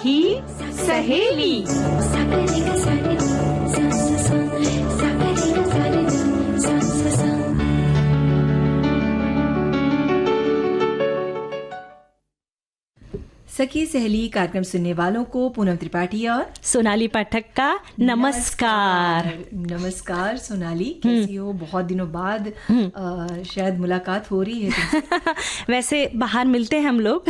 सखी सहेली। सखी सहेली कार्यक्रम सुनने वालों को पूनम त्रिपाठी और सोनाली पाठक का नमस्कार। नमस्कार सोनाली, कैसी हो? बहुत दिनों बाद शायद मुलाकात हो रही है तुमसे। वैसे बाहर मिलते हैं हम लोग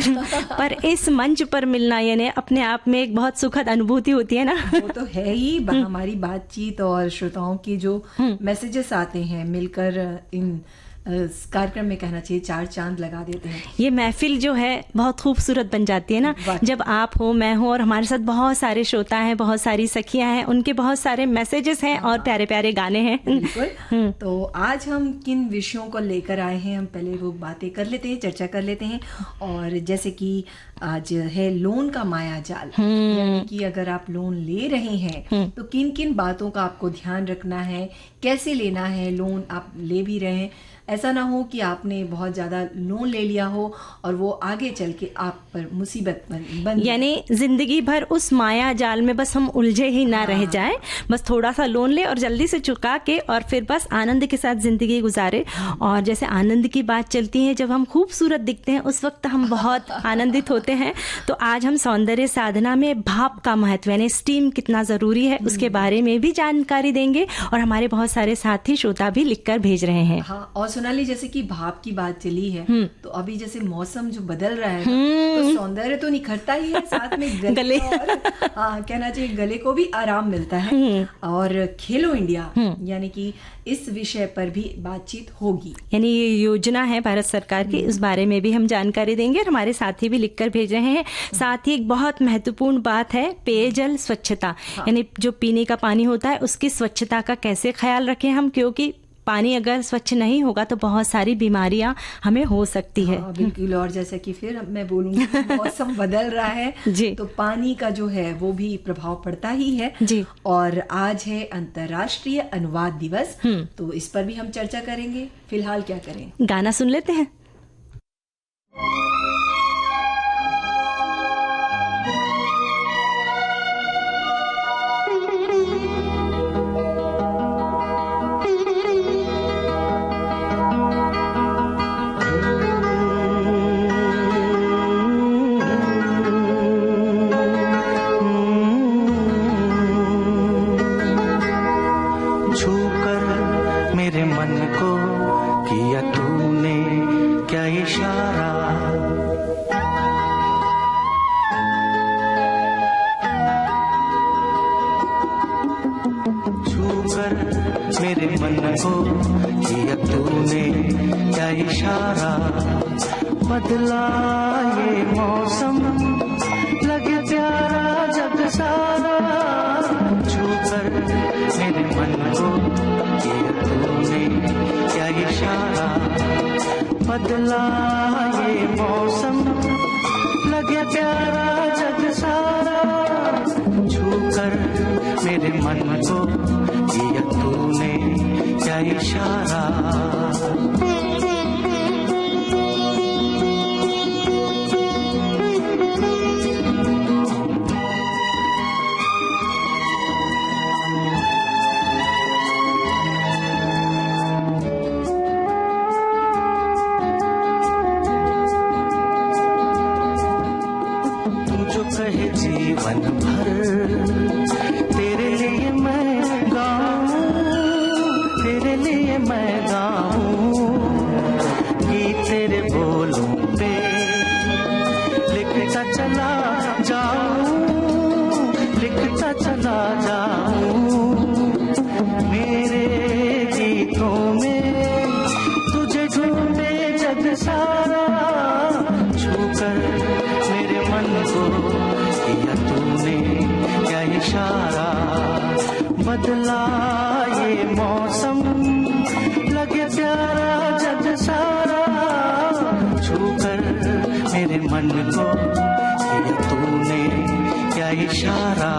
पर इस मंच पर मिलना यानी अपने आप में एक बहुत सुखद अनुभूति होती है ना। वो तो है ही। हमारी बातचीत और श्रोताओं के जो मैसेजेस आते हैं मिलकर इन कार्यक्रम में कहना चाहिए चार चांद लगा देते हैं। ये महफिल जो है बहुत खूबसूरत बन जाती है ना, जब आप हो, मैं हूँ और हमारे साथ बहुत सारे श्रोता हैं, बहुत सारी सखियां हैं, उनके बहुत सारे मैसेजेस हैं और प्यारे प्यारे गाने हैं। बिल्कुल। तो आज हम किन विषयों को लेकर आए हैं, हम पहले वो बातें कर लेते हैं, चर्चा कर लेते हैं। और जैसे कि आज है लोन का माया जाल, यानी कि अगर आप लोन ले रहे हैं तो किन किन बातों का आपको ध्यान रखना है, कैसे लेना है लोन, आप ले भी रहे हैं, ऐसा ना हो कि आपने बहुत ज्यादा लोन ले लिया हो और वो आगे चल के आप पर मुसीबत बन यानी जिंदगी भर उस माया जाल में बस हम उलझे ही ना रह जाएं, बस थोड़ा सा लोन ले और जल्दी से चुका के और फिर बस आनंद के साथ जिंदगी गुजारे। और जैसे आनंद की बात चलती है, जब हम खूबसूरत दिखते हैं उस वक्त हम बहुत आनंदित होते हैं। तो आज हम सौंदर्य साधना में भाप का महत्व यानी स्टीम कितना जरूरी है उसके बारे में भी जानकारी देंगे और हमारे बहुत सारे साथी श्रोता भी लिखकर भेज रहे हैं। हाँ, और सोनाली जैसे कि भाप की बात चली है तो अभी जैसे मौसम जो बदल रहा है तो सौंदर्य तो निखरता ही है, साथ में गले और कहना चाहिए गले को भी आराम मिलता है। और खेलो इंडिया यानी कि इस विषय पर भी बातचीत होगी, यानी ये योजना है भारत सरकार की, इस बारे में भी हम जानकारी देंगे और हमारे साथी भी लिखकर भेज रहे हैं। साथ ही एक बहुत महत्वपूर्ण बात है पेयजल स्वच्छता, यानी जो पीने का पानी होता है उसकी स्वच्छता का कैसे ख्याल रखें हम, क्योंकि पानी अगर स्वच्छ नहीं होगा तो बहुत सारी बीमारियां हमें हो सकती है। बिल्कुल। और जैसे कि फिर मैं बोलूंगी मौसम बदल रहा है जी, तो पानी का जो है वो भी प्रभाव पड़ता ही है जी। और आज है अंतर्राष्ट्रीय अनुवाद दिवस, तो इस पर भी हम चर्चा करेंगे। फिलहाल क्या करें, गाना सुन लेते हैं। बदला ये मौसम लगे प्यारा जग सारा, छूकर मेरे मन को किया तूने क्या इशारा। बदला ये मौसम लगे प्यारा जग सारा, छूकर मेरे मन को किया तूने क्या इशारा। जीवन भर तेरे लिए मैं गाऊं, तेरे लिए मैं गाऊं, गीत तेरे बोलों पे लिखता चला जाऊं, लिखता चला जाऊं। मेरे गीतों में तुझे ढूंढे जग सारा, छूकर मेरे मन को किया तूने क्या इशारा। बदला ये मौसम लगे प्यारा जग सारा, छूकर मेरे मन को किया तूने क्या इशारा।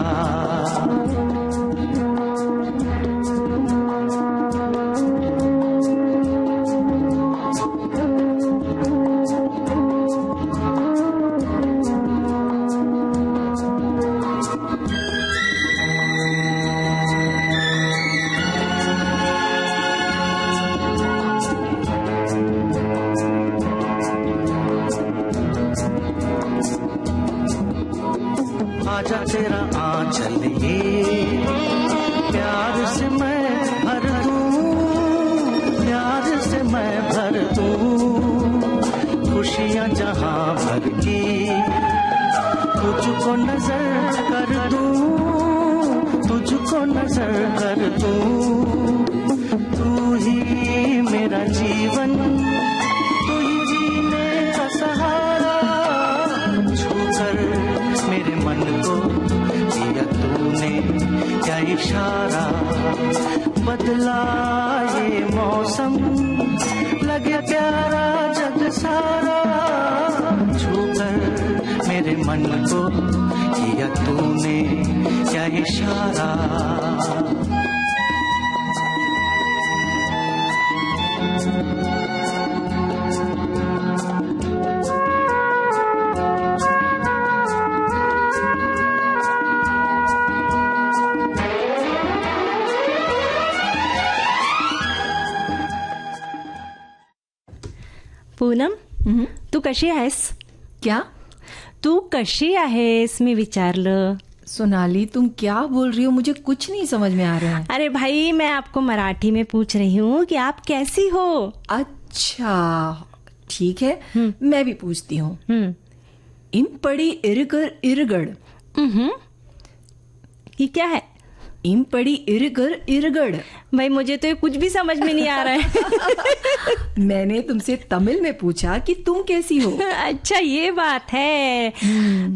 आजा तेरा आंचल ये प्यार से मैं भर दूं, प्यार से मैं भर दूं खुशियां जहां भर की तुझको नजर कर दूं, तुझको नजर कर दूं। तू ही मेरा जीवन, तू ही जीने का सहारा, छूकर मेरे मन को दिया तूने क्या इशारा। बदला ये मौसम लगे प्यारा जग सारा, छूकर मेरे मन को किया तूने क्या इशारा। पूनम, तू कशी आहेस? क्या? तू कशी आहेस मी विचारलं. सोनाली, तुम क्या बोल रही हो? मुझे कुछ नहीं समझ में आ रहा है. अरे भाई, मैं आपको मराठी में पूछ रही हूँ कि आप कैसी हो. अच्छा ठीक है, मैं भी पूछती हूँ. इम पड़ी इरगर इरगड़. ये क्या है? इम पड़ी इरगर इरगड़. भाई, मुझे तो ये कुछ भी समझ में नहीं आ रहा है. मैंने तुमसे तमिल में पूछा कि तुम कैसी हो. अच्छा, ये बात है.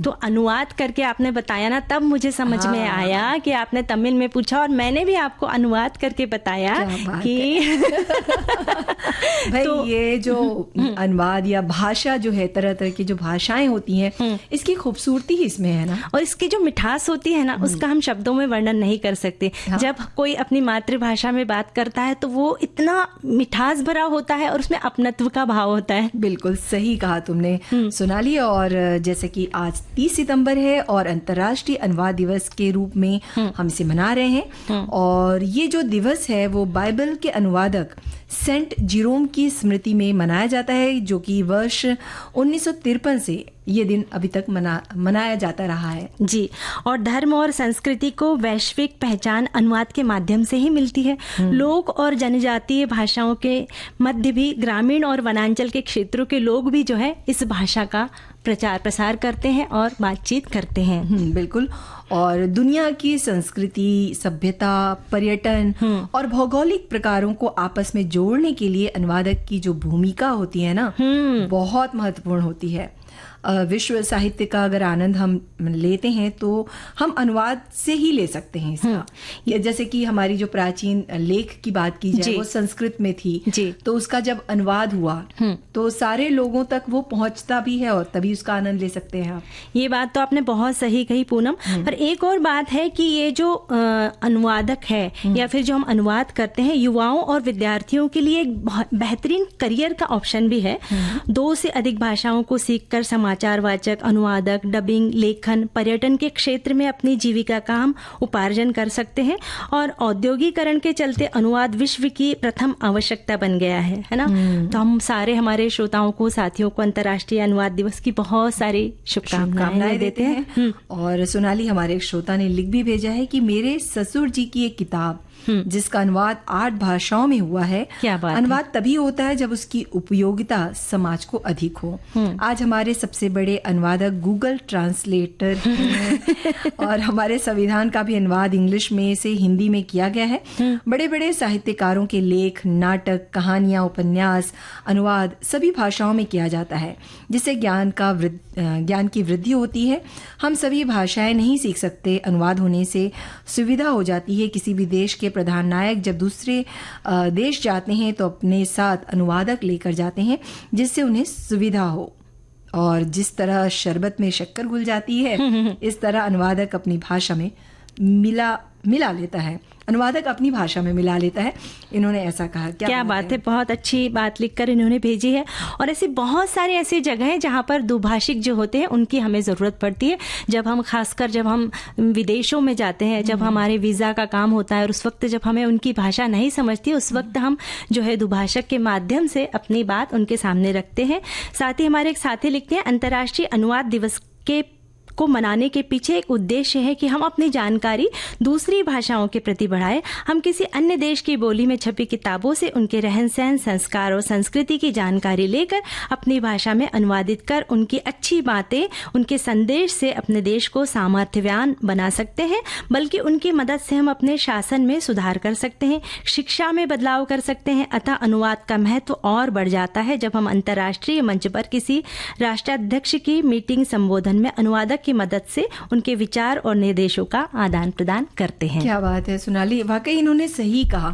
तो अनुवाद करके आपने बताया ना, तब मुझे समझ में आया कि आपने तमिल में पूछा और मैंने भी आपको अनुवाद करके बताया कि भाई तो ये जो अनुवाद या भाषा जो है, तरह तरह की जो भाषाएं होती हैं, इसकी खूबसूरती ही इसमें है ना. और इसकी जो मिठास होती है ना, उसका हम शब्दों में वर्णन नहीं कर सकते. जब कोई अपनी मातृभाषा में बात करता है तो वो इतना मिठास भरा होता है और उसमें अपनत्व का भाव होता है. बिल्कुल सही कहा तुमने सोनाली. और जैसे कि आज 30 सितंबर है और अंतर्राष्ट्रीय अनुवाद दिवस के रूप में हम इसे मना रहे हैं. और ये जो दिवस है वो बाइबल के अनुवादक सेंट जिरोम की स्मृति में मनाया जाता है, जो कि वर्ष 1953 से ये दिन अभी तक मनाया जाता रहा है. जी. और धर्म और संस्कृति को वैश्विक पहचान अनुवाद के माध्यम से ही मिलती है. लोक और जनजातीय भाषाओं के मध्य भी ग्रामीण और वनांचल के क्षेत्रों के लोग भी जो है इस भाषा का प्रचार प्रसार करते हैं और बातचीत करते हैं. बिल्कुल. और दुनिया की संस्कृति, सभ्यता, पर्यटन और भौगोलिक प्रकारों को आपस में जोड़ने के लिए अनुवादक की जो भूमिका होती है ना, बहुत महत्वपूर्ण होती है. विश्व साहित्य का अगर आनंद हम लेते हैं तो हम अनुवाद से ही ले सकते हैं इसका. जैसे कि हमारी जो प्राचीन लेख की बात की जाए, वो संस्कृत में थी, तो उसका जब अनुवाद हुआ तो सारे लोगों तक वो पहुंचता भी है और तभी उसका आनंद ले सकते हैं आप. ये बात तो आपने बहुत सही कही पूनम. पर एक और बात है कि ये जो अनुवादक है या फिर जो हम अनुवाद करते हैं, युवाओं और विद्यार्थियों के लिए एक बेहतरीन करियर का ऑप्शन भी है. 2 से अधिक भाषाओं को सीखकर समाचार वाचक, अनुवादक, डबिंग, लेखन, पर्यटन के क्षेत्र में अपनी जीविका का हम उपार्जन कर सकते हैं. और औद्योगिकरण के चलते अनुवाद विश्व की प्रथम आवश्यकता बन गया है ना. तो हम सारे हमारे श्रोताओं को, साथियों को अंतर्राष्ट्रीय अनुवाद दिवस की बहुत सारी शुभकामनाएं देते हैं. और सोनाली, हमारे एक श्रोता ने लिख भी भेजा है कि मेरे ससुर जी की एक किताब जिसका अनुवाद 8 भाषाओं में हुआ है. क्या बात अनुवाद तभी होता है जब उसकी उपयोगिता समाज को अधिक हो. आज हमारे सबसे बड़े अनुवादक गूगल ट्रांसलेटर हैं और हमारे संविधान का भी अनुवाद इंग्लिश में से हिंदी में किया गया है. बड़े बड़े साहित्यकारों के लेख, नाटक, कहानियां, उपन्यास, अनुवाद सभी भाषाओं में किया जाता है, जिससे ज्ञान की वृद्धि होती है. हम सभी भाषाएं नहीं सीख सकते. अनुवाद होने से सुविधा हो जाती है. किसी भी देश के प्रधान नायक जब दूसरे देश जाते हैं तो अपने साथ अनुवादक लेकर जाते हैं, जिससे उन्हें सुविधा हो. और जिस तरह शरबत में शक्कर घुल जाती है, इस तरह अनुवादक अपनी भाषा में मिला लेता है. अनुवादक अपनी भाषा में मिला लेता है. इन्होंने ऐसा कहा. क्या बात है. बहुत अच्छी बात लिखकर इन्होंने भेजी है. और ऐसी बहुत सारी ऐसी जगह हैं जहाँ पर दुभाषिक जो होते हैं उनकी हमें ज़रूरत पड़ती है. जब हम विदेशों में जाते हैं, जब हमारे वीज़ा का काम होता है और उस वक्त जब हमें उनकी भाषा नहीं समझती, उस वक्त हम जो है दुभाषक के माध्यम से अपनी बात उनके सामने रखते हैं. साथ ही हमारे एक साथी लिखते हैं, अंतर्राष्ट्रीय अनुवाद दिवस को मनाने के पीछे एक उद्देश्य है कि हम अपनी जानकारी दूसरी भाषाओं के प्रति बढ़ाएं। हम किसी अन्य देश की बोली में छपी किताबों से उनके रहन सहन, संस्कार और संस्कृति की जानकारी लेकर अपनी भाषा में अनुवादित कर उनकी अच्छी बातें, उनके संदेश से अपने देश को सामर्थ्यवान बना सकते हैं, बल्कि उनकी मदद से हम अपने शासन में सुधार कर सकते हैं, शिक्षा में बदलाव कर सकते हैं। अतः अनुवाद का महत्व और बढ़ जाता है जब हम अंतर्राष्ट्रीय मंच पर किसी राष्ट्राध्यक्ष की मीटिंग संबोधन में अनुवादक की मदद से उनके विचार और निर्देशों का आदान प्रदान करते हैं। क्या बात है सोनाली, वाकई इन्होंने सही कहा।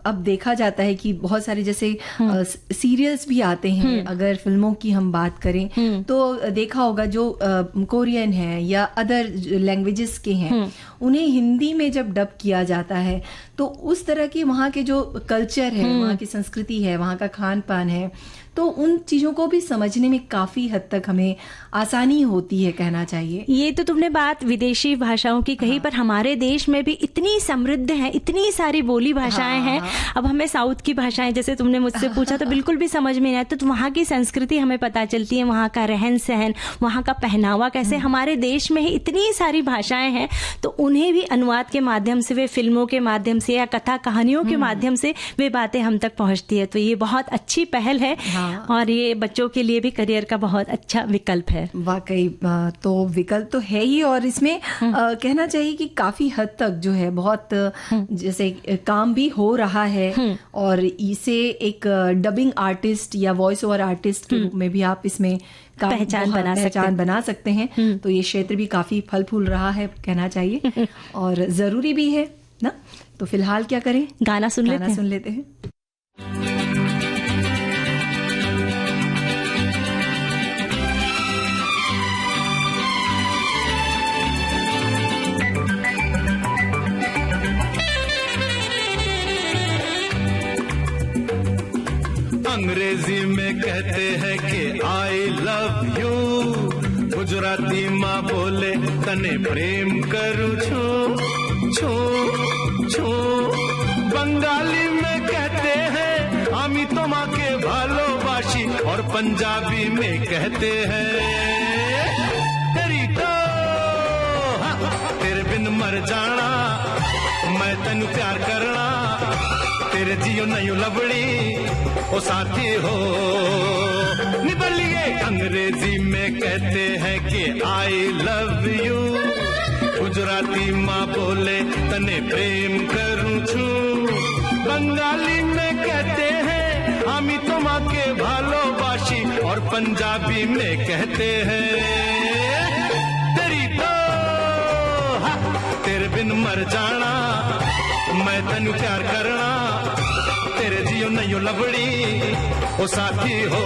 अब देखा जाता है कि बहुत सारे जैसे सीरियल्स भी आते हैं, अगर फिल्मों की हम बात करें तो देखा होगा जो कोरियन है या अदर लैंग्वेजेस के हैं, उन्हें हिंदी में जब डब किया जाता है तो उस तरह की वहाँ के जो कल्चर है, वहाँ की संस्कृति है, वहाँ का खान पान है, तो उन चीजों को भी समझने में काफी हद तक हमें आसानी होती है, कहना चाहिए। ये तो तुमने बात विदेशी भाषाओं की कही, पर हमारे देश में भी इतनी समृद्ध है, इतनी सारी बोली भाषाएं हैं। अब हमें साउथ की भाषाएं, जैसे तुमने मुझसे पूछा, तो बिल्कुल भी समझ में नहीं आती, तो वहाँ की संस्कृति हमें पता चलती है, वहाँ का रहन सहन, वहाँ का पहनावा कैसे। हमारे देश में ही इतनी सारी भाषाएं हैं, तो उन्हें भी अनुवाद के माध्यम से, वे फिल्मों के माध्यम से या कथा कहानियों के माध्यम से वे बातें हम तक पहुँचती है। तो ये बहुत अच्छी पहल है और ये बच्चों के लिए भी करियर का बहुत अच्छा विकल्प है। वाकई तो विकल्प तो है ही, और इसमें कहना चाहिए कि काफी हद तक जो है बहुत जैसे काम भी हो रहा है, और इसे एक डबिंग आर्टिस्ट या वॉइस ओवर आर्टिस्ट के रूप में भी आप इसमें पहचान बना सकते हैं। तो ये क्षेत्र भी काफी फल फूल रहा है, कहना चाहिए, और जरूरी भी है ना। तो फिलहाल क्या करें, गाना सुन लेते हैं। अंग्रेजी में कहते हैं कि आई लव यू, गुजराती माँ बोले तने प्रेम करूं छू छू छू, बंगाली में कहते हैं आमी तो माँ के भालोबाशी, और पंजाबी में कहते हैं तेरी तो तेरे बिन मर जाना, मैं तेनू प्यार करना, तेरे जियो नहीं लबड़ी ओ साथी हो निबलिए। अंग्रेजी में कहते हैं कि आई लव यू, गुजराती माँ बोले तने प्रेम करूं छू, बंगाली में कहते हैं आमी तो माँ के भालोबाशी, और पंजाबी में कहते हैं तेरी तो तेरे बिन मर जाना, मैं तेनू प्यार करना, तेरे जियो नहीं लबड़ी ओ साथी हो।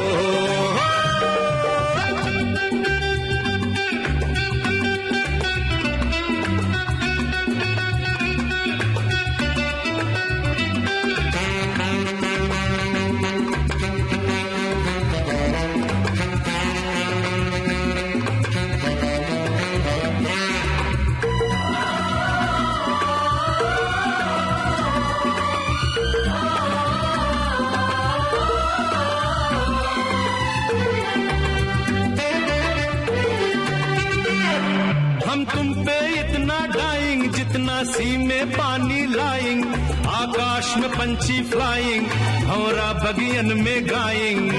हम तुम पे इतना डाइंग जितना सी में पानी लाइंग, आकाश में पंछी फ्लाइंग, भौरा बगियन में गाइंग।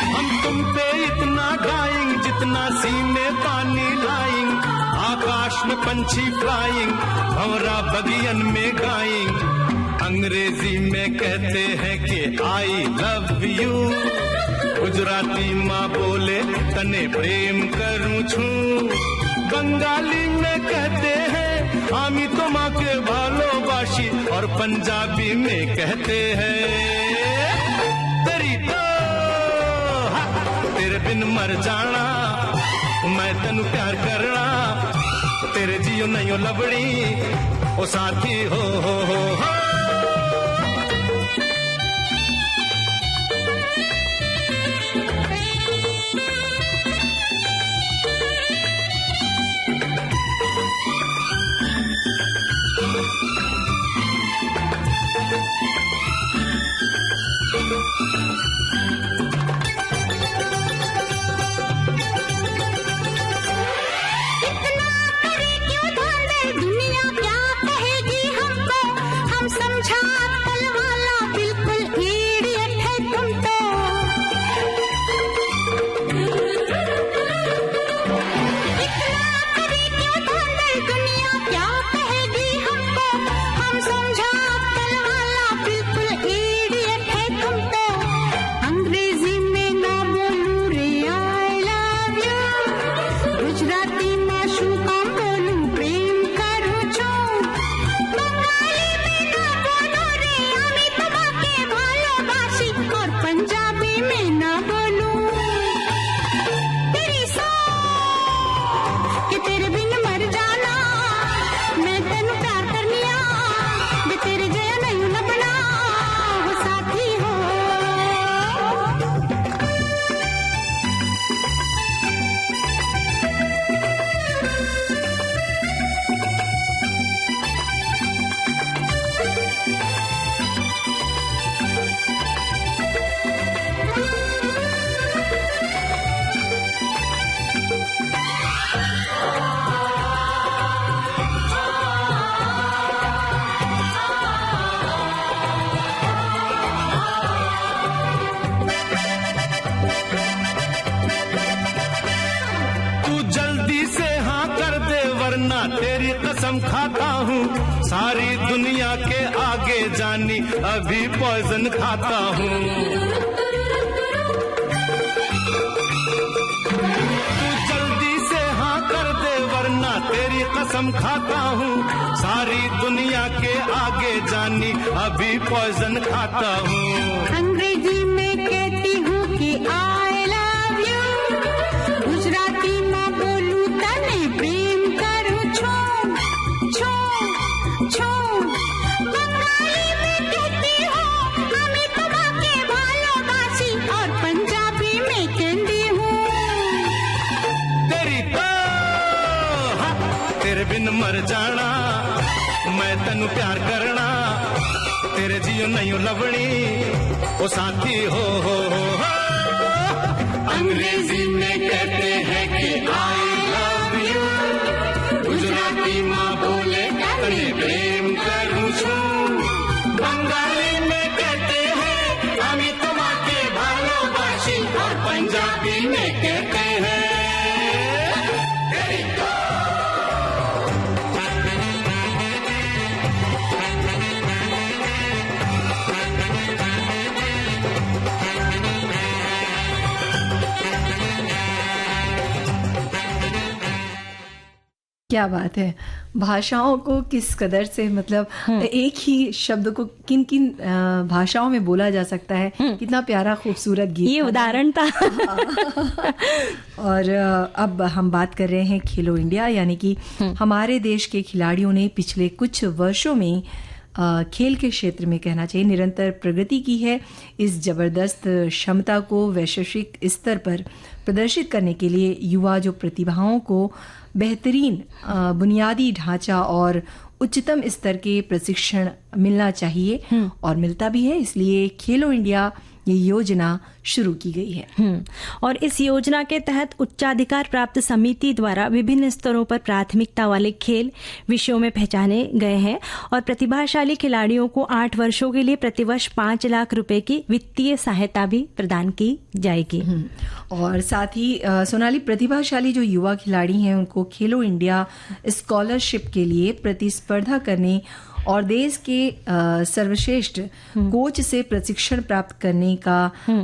हम तुम पे इतना डाइंग जितना सी में पानी लाइंग, आकाश में पंछी फ्लाइंग, भौरा बगियन में गाइंग। अंग्रेजी में कहते हैं कि आई लव यू, गुजराती माँ बोले तने प्रेम करूं छू, बंगाली में कहते हैं आमी तो माँ के भालोबाशी, और पंजाबी में कहते हैं तेरी तो तेरे बिन मर जाना, मैं तेनू प्यार करना, तेरे जियो नहीं लबड़ी ओ साथी हो। कसम खाता हूँ, सारी दुनिया के आगे जानी अभी पॉइजन खाता हूँ। तू जल्दी से हाँ कर दे वरना तेरी कसम खाता हूँ, सारी दुनिया के आगे जानी अभी पॉइजन खाता हूँ। अंग्रेजी में कहती हूँ कि आई लव यू, गुजराती में बोलूं तने प्रेम करूं छो छो छो, बंगाली में कहती हूँ हमें तुम्हारे भालोबासी, और पंजाबी में कहती हूँ तेरी तो तेरे बिन मर जाना, मैं तनु प्यार करना, तेरे जियो नहीं लवणी ओ साथी हो। अंग्रेजी में कहते हैं कि आई लव यू, गुजराती माँ बोले तने प्रेम करूं छूं, बंगाली में कहते हैं हमें तुम्हारे भालोबासी, और पंजाबी में कहते हैं क्या बात है। भाषाओं को किस कदर से मतलब एक ही शब्द को किन किन भाषाओं में बोला जा सकता है, कितना प्यारा खूबसूरत गीत। ये उदाहरण था। और अब हम बात कर रहे हैं खेलो इंडिया, यानी कि हमारे देश के खिलाड़ियों ने पिछले कुछ वर्षों में खेल के क्षेत्र में कहना चाहिए निरंतर प्रगति की है। इस जबरदस्त क्षमता को वैश्विक स्तर पर प्रदर्शित करने के लिए युवा जो प्रतिभाओं को बेहतरीन बुनियादी ढांचा और उच्चतम स्तर के प्रशिक्षण मिलना चाहिए और मिलता भी है। इसलिए खेलो इंडिया ये योजना शुरू की गई है। और इस योजना के तहत उच्चाधिकार प्राप्त समिति द्वारा विभिन्न स्तरों पर प्राथमिकता वाले खेल विषयों में पहचाने गए हैं और प्रतिभाशाली खिलाड़ियों को 8 वर्षों के लिए प्रतिवर्ष 5 लाख रुपए की वित्तीय सहायता भी प्रदान की जाएगी। और साथ ही सोनाली, प्रतिभाशाली जो युवा खिलाड़ी हैं उनको खेलो इंडिया स्कॉलरशिप के लिए प्रतिस्पर्धा करने और देश के सर्वश्रेष्ठ कोच से प्रशिक्षण प्राप्त करने का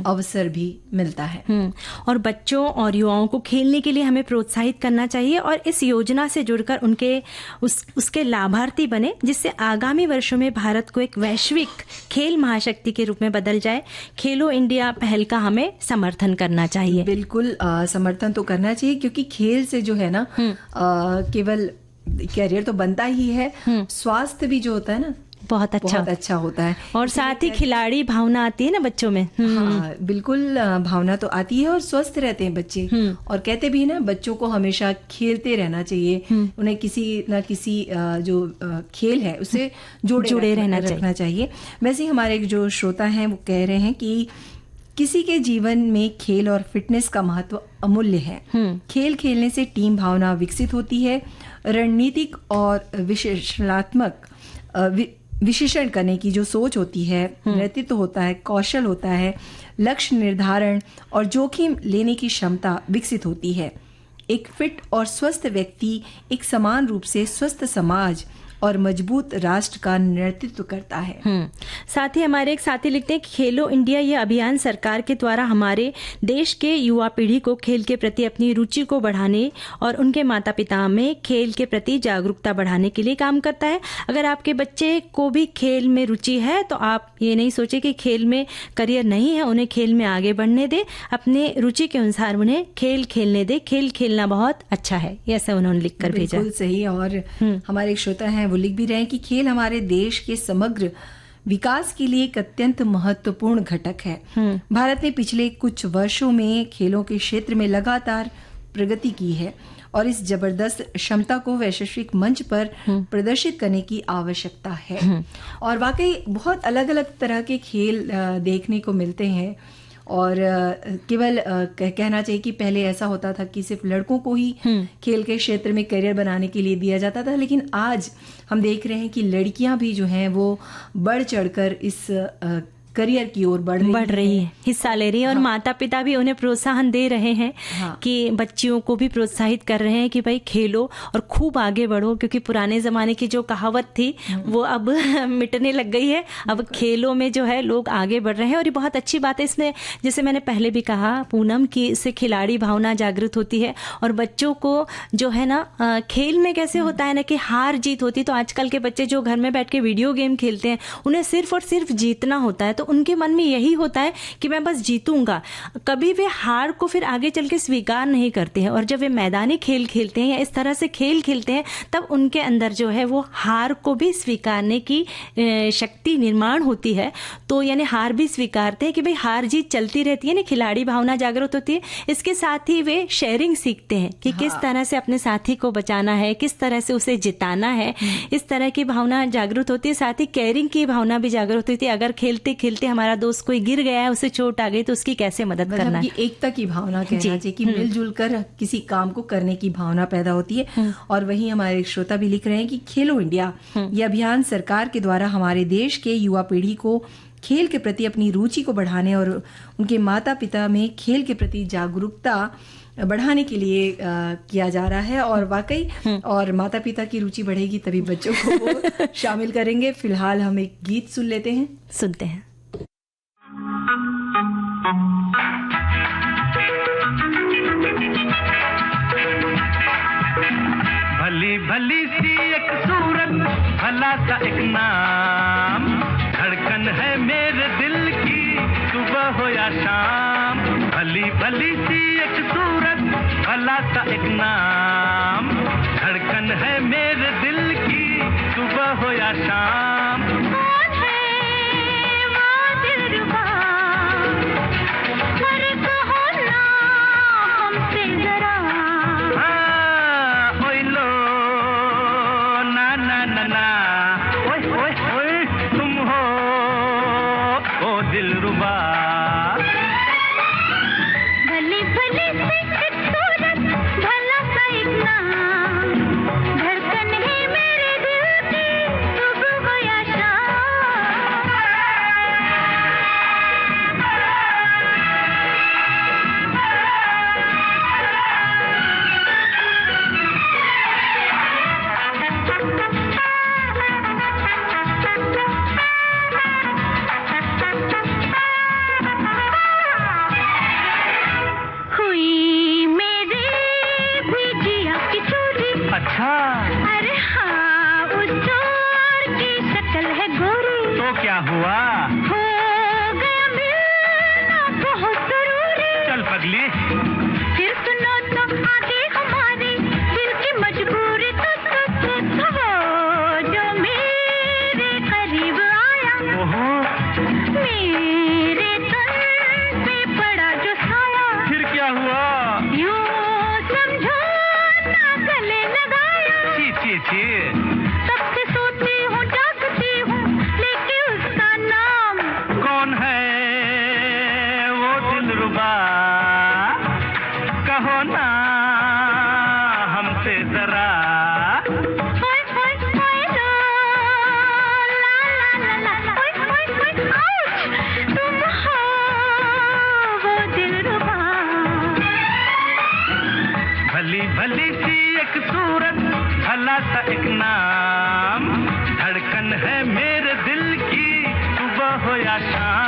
अवसर भी मिलता है। और बच्चों और युवाओं को खेलने के लिए हमें प्रोत्साहित करना चाहिए और इस योजना से जुड़कर उनके उसके लाभार्थी बने, जिससे आगामी वर्षों में भारत को एक वैश्विक खेल महाशक्ति के रूप में बदल जाए। खेलो इंडिया पहल का हमें समर्थन करना चाहिए। बिल्कुल समर्थन तो करना चाहिए, क्योंकि खेल से जो है ना केवल कैरियर तो बनता ही है, स्वास्थ्य भी जो होता है ना बहुत अच्छा होता है। और साथ ही खिलाड़ी भावना आती है ना बच्चों में। हाँ बिल्कुल, भावना तो आती है और स्वस्थ रहते हैं बच्चे। और कहते भी ना बच्चों को हमेशा खेलते रहना चाहिए, उन्हें किसी न किसी जो खेल है उससे जुड़े रखना चाहिए। वैसे ही हमारे जो श्रोता हैं वो कह रहे हैं कि किसी के जीवन में खेल और फिटनेस का महत्व अमूल्य है। खेल खेलने से टीम भावना विकसित होती है, रणनीतिक और विश्लेषणात्मक विश्लेषण करने की जो सोच होती है, नेतृत्व होता है, कौशल होता है, लक्ष्य निर्धारण और जोखिम लेने की क्षमता विकसित होती है। एक फिट और स्वस्थ व्यक्ति एक समान रूप से स्वस्थ समाज और मजबूत राष्ट्र का नेतृत्व करता है। साथ ही हमारे एक साथी लिखते हैं कि खेलो इंडिया ये अभियान सरकार के द्वारा हमारे देश के युवा पीढ़ी को खेल के प्रति अपनी रुचि को बढ़ाने और उनके माता पिता में खेल के प्रति जागरूकता बढ़ाने के लिए काम करता है। अगर आपके बच्चे को भी खेल में रुचि है तो आप ये नहीं सोचे कि खेल में करियर नहीं है, उन्हें खेल में आगे बढ़ने दे, अपने रुचि के अनुसार उन्हें खेल खेलने दे। खेल खेलना बहुत अच्छा है, ऐसा उन्होंने लिख कर भेजा। बिल्कुल सही। और हमारे एक श्रोता हैं वो लिख भी रहे हैं कि खेल हमारे देश के समग्र विकास के लिए एक अत्यंत महत्वपूर्ण घटक है। भारत ने पिछले कुछ वर्षों में खेलों के क्षेत्र में लगातार प्रगति की है और इस जबरदस्त क्षमता को वैश्विक मंच पर प्रदर्शित करने की आवश्यकता है। और वाकई बहुत अलग अलग तरह के खेल देखने को मिलते हैं और केवल कहना चाहिए कि पहले ऐसा होता था कि सिर्फ लड़कों को ही खेल के क्षेत्र में करियर बनाने के लिए दिया जाता था, लेकिन आज हम देख रहे हैं कि लड़कियां भी जो हैं वो बढ़ चढ़कर इस करियर की ओर बढ़ रही है, हिस्सा ले रही है। और माता पिता भी उन्हें प्रोत्साहन दे रहे हैं कि बच्चियों को भी प्रोत्साहित कर रहे हैं कि भाई खेलो और खूब आगे बढ़ो, क्योंकि पुराने जमाने की जो कहावत थी वो अब मिटने लग गई है। अब खेलों में जो है लोग आगे बढ़ रहे हैं और ये बहुत अच्छी बात है। इसमें जैसे मैंने पहले भी कहा पूनम की, इससे खिलाड़ी भावना जागृत होती है और बच्चों को जो है ना खेल में कैसे होता है ना कि हार जीत होती। तो आजकल के बच्चे जो घर में बैठ के वीडियो गेम खेलते हैं उन्हें सिर्फ और सिर्फ जीतना होता है, तो उनके मन में यही होता है कि मैं बस जीतूंगा। कभी वे हार को फिर आगे चल के स्वीकार नहीं करते हैं। और जब वे मैदानी खेल खेलते हैं या इस तरह से खेल खेलते हैं तब उनके अंदर जो है वो हार को भी स्वीकारने की शक्ति निर्माण होती है। तो यानी हार भी स्वीकारते हैं कि भाई हार जीत चलती रहती है ना, खिलाड़ी भावना जागृत होती है। इसके साथ ही वे शेयरिंग सीखते हैं कि किस तरह से अपने साथी को बचाना है, किस तरह से उसे जिताना है। इस तरह की भावना जागृत होती है। साथ ही केयरिंग की भावना भी जागृत होती है। अगर खेलते खेलते हमारा दोस्त कोई गिर गया है, उसे चोट आ गई, तो उसकी कैसे मदद करना है। एकता की भावना कहना चाहिए कि मिलजुल कर किसी काम को करने की भावना पैदा होती है। और वहीं हमारे श्रोता भी लिख रहे हैं कि खेलो इंडिया ये अभियान सरकार के द्वारा हमारे देश के युवा पीढ़ी को खेल के प्रति अपनी रुचि को बढ़ाने और उनके माता पिता में खेल के प्रति जागरूकता बढ़ाने के लिए किया जा रहा है। और वाकई और माता पिता की रुचि बढ़ेगी तभी बच्चों को शामिल करेंगे। फिलहाल हम एक गीत सुनते हैं। भली भली सी एक सूरत, भला सा एक नाम, धड़कन है मेरे दिल की सुबह हो या शाम। भली भली सी एक सूरत, भला सा एक नाम, धड़कन है मेरे दिल की सुबह हो या शाम। कौन है वो दिलरुबा, पर कहो ना हमसे जरा। हाँ, ओए लो ना ना ना ना, ओए ओए ओए तुम हो ओ दिलरुबा। भली भली सी एक सूरत, भला सा एक नाम, धड़कन है मेरे दिल की सुबह हो या शाम। हुई मेरे भी जिया की चोरी। अच्छा अरे हाँ, उस चोर की शक्ल है गोरी। तो क्या हुआ? हो गया मिलना बहुत जरूरी। चल पगली। फिर सुनो तो आगे हमारे दिल की मजबूरी। तो वो जो मेरे करीब आया, ओहो, मेरे तन पे पड़ा जो साया, फिर क्या हुआ? यूं समझो ना गले लगाया। छी छी छी। तब से सोती हूँ जागती हूँ लेके उसका नाम। कौन है वो दिलरुबा, कहो ना हमसे जरा। ओए ओए ओए लो, ला ला ला ला, ओए ओए ओए आउच, तुम हो वो दिलरुबा। भली भली सी एक सूरत, भला सा एक नाम, धड़कन है मेरे दिल की सुबह हो या शाम।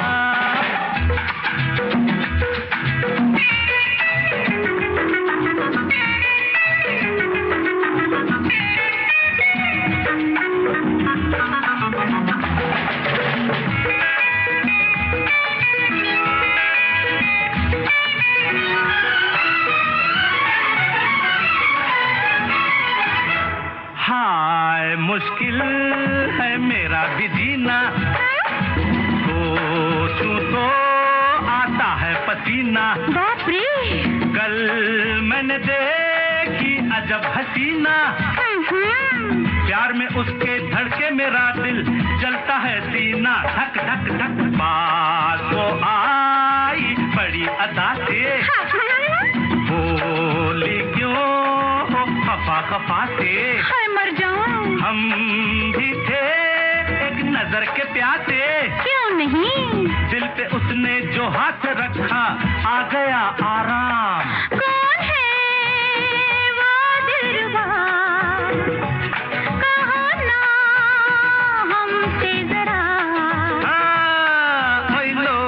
हाय मुश्किल है मेरा भी जीना, सोचूं तो आता है पसीना। बाप रे। कल मैंने देखी अजब हसीना, प्यार में उसके धड़के मेरा दिल, जलता है सीना धक धक धक। पास वो आई बड़ी अदा से, बोली क्यों हो खफा खफा से। हाय मर जाऊं। हम भी थे एक नजर के प्यासे, क्यों नहीं। उसने जो हाथ रखा आ गया आराम। कौन है वो दिलरुबा, कहो ना हमसे जरा। ओए लो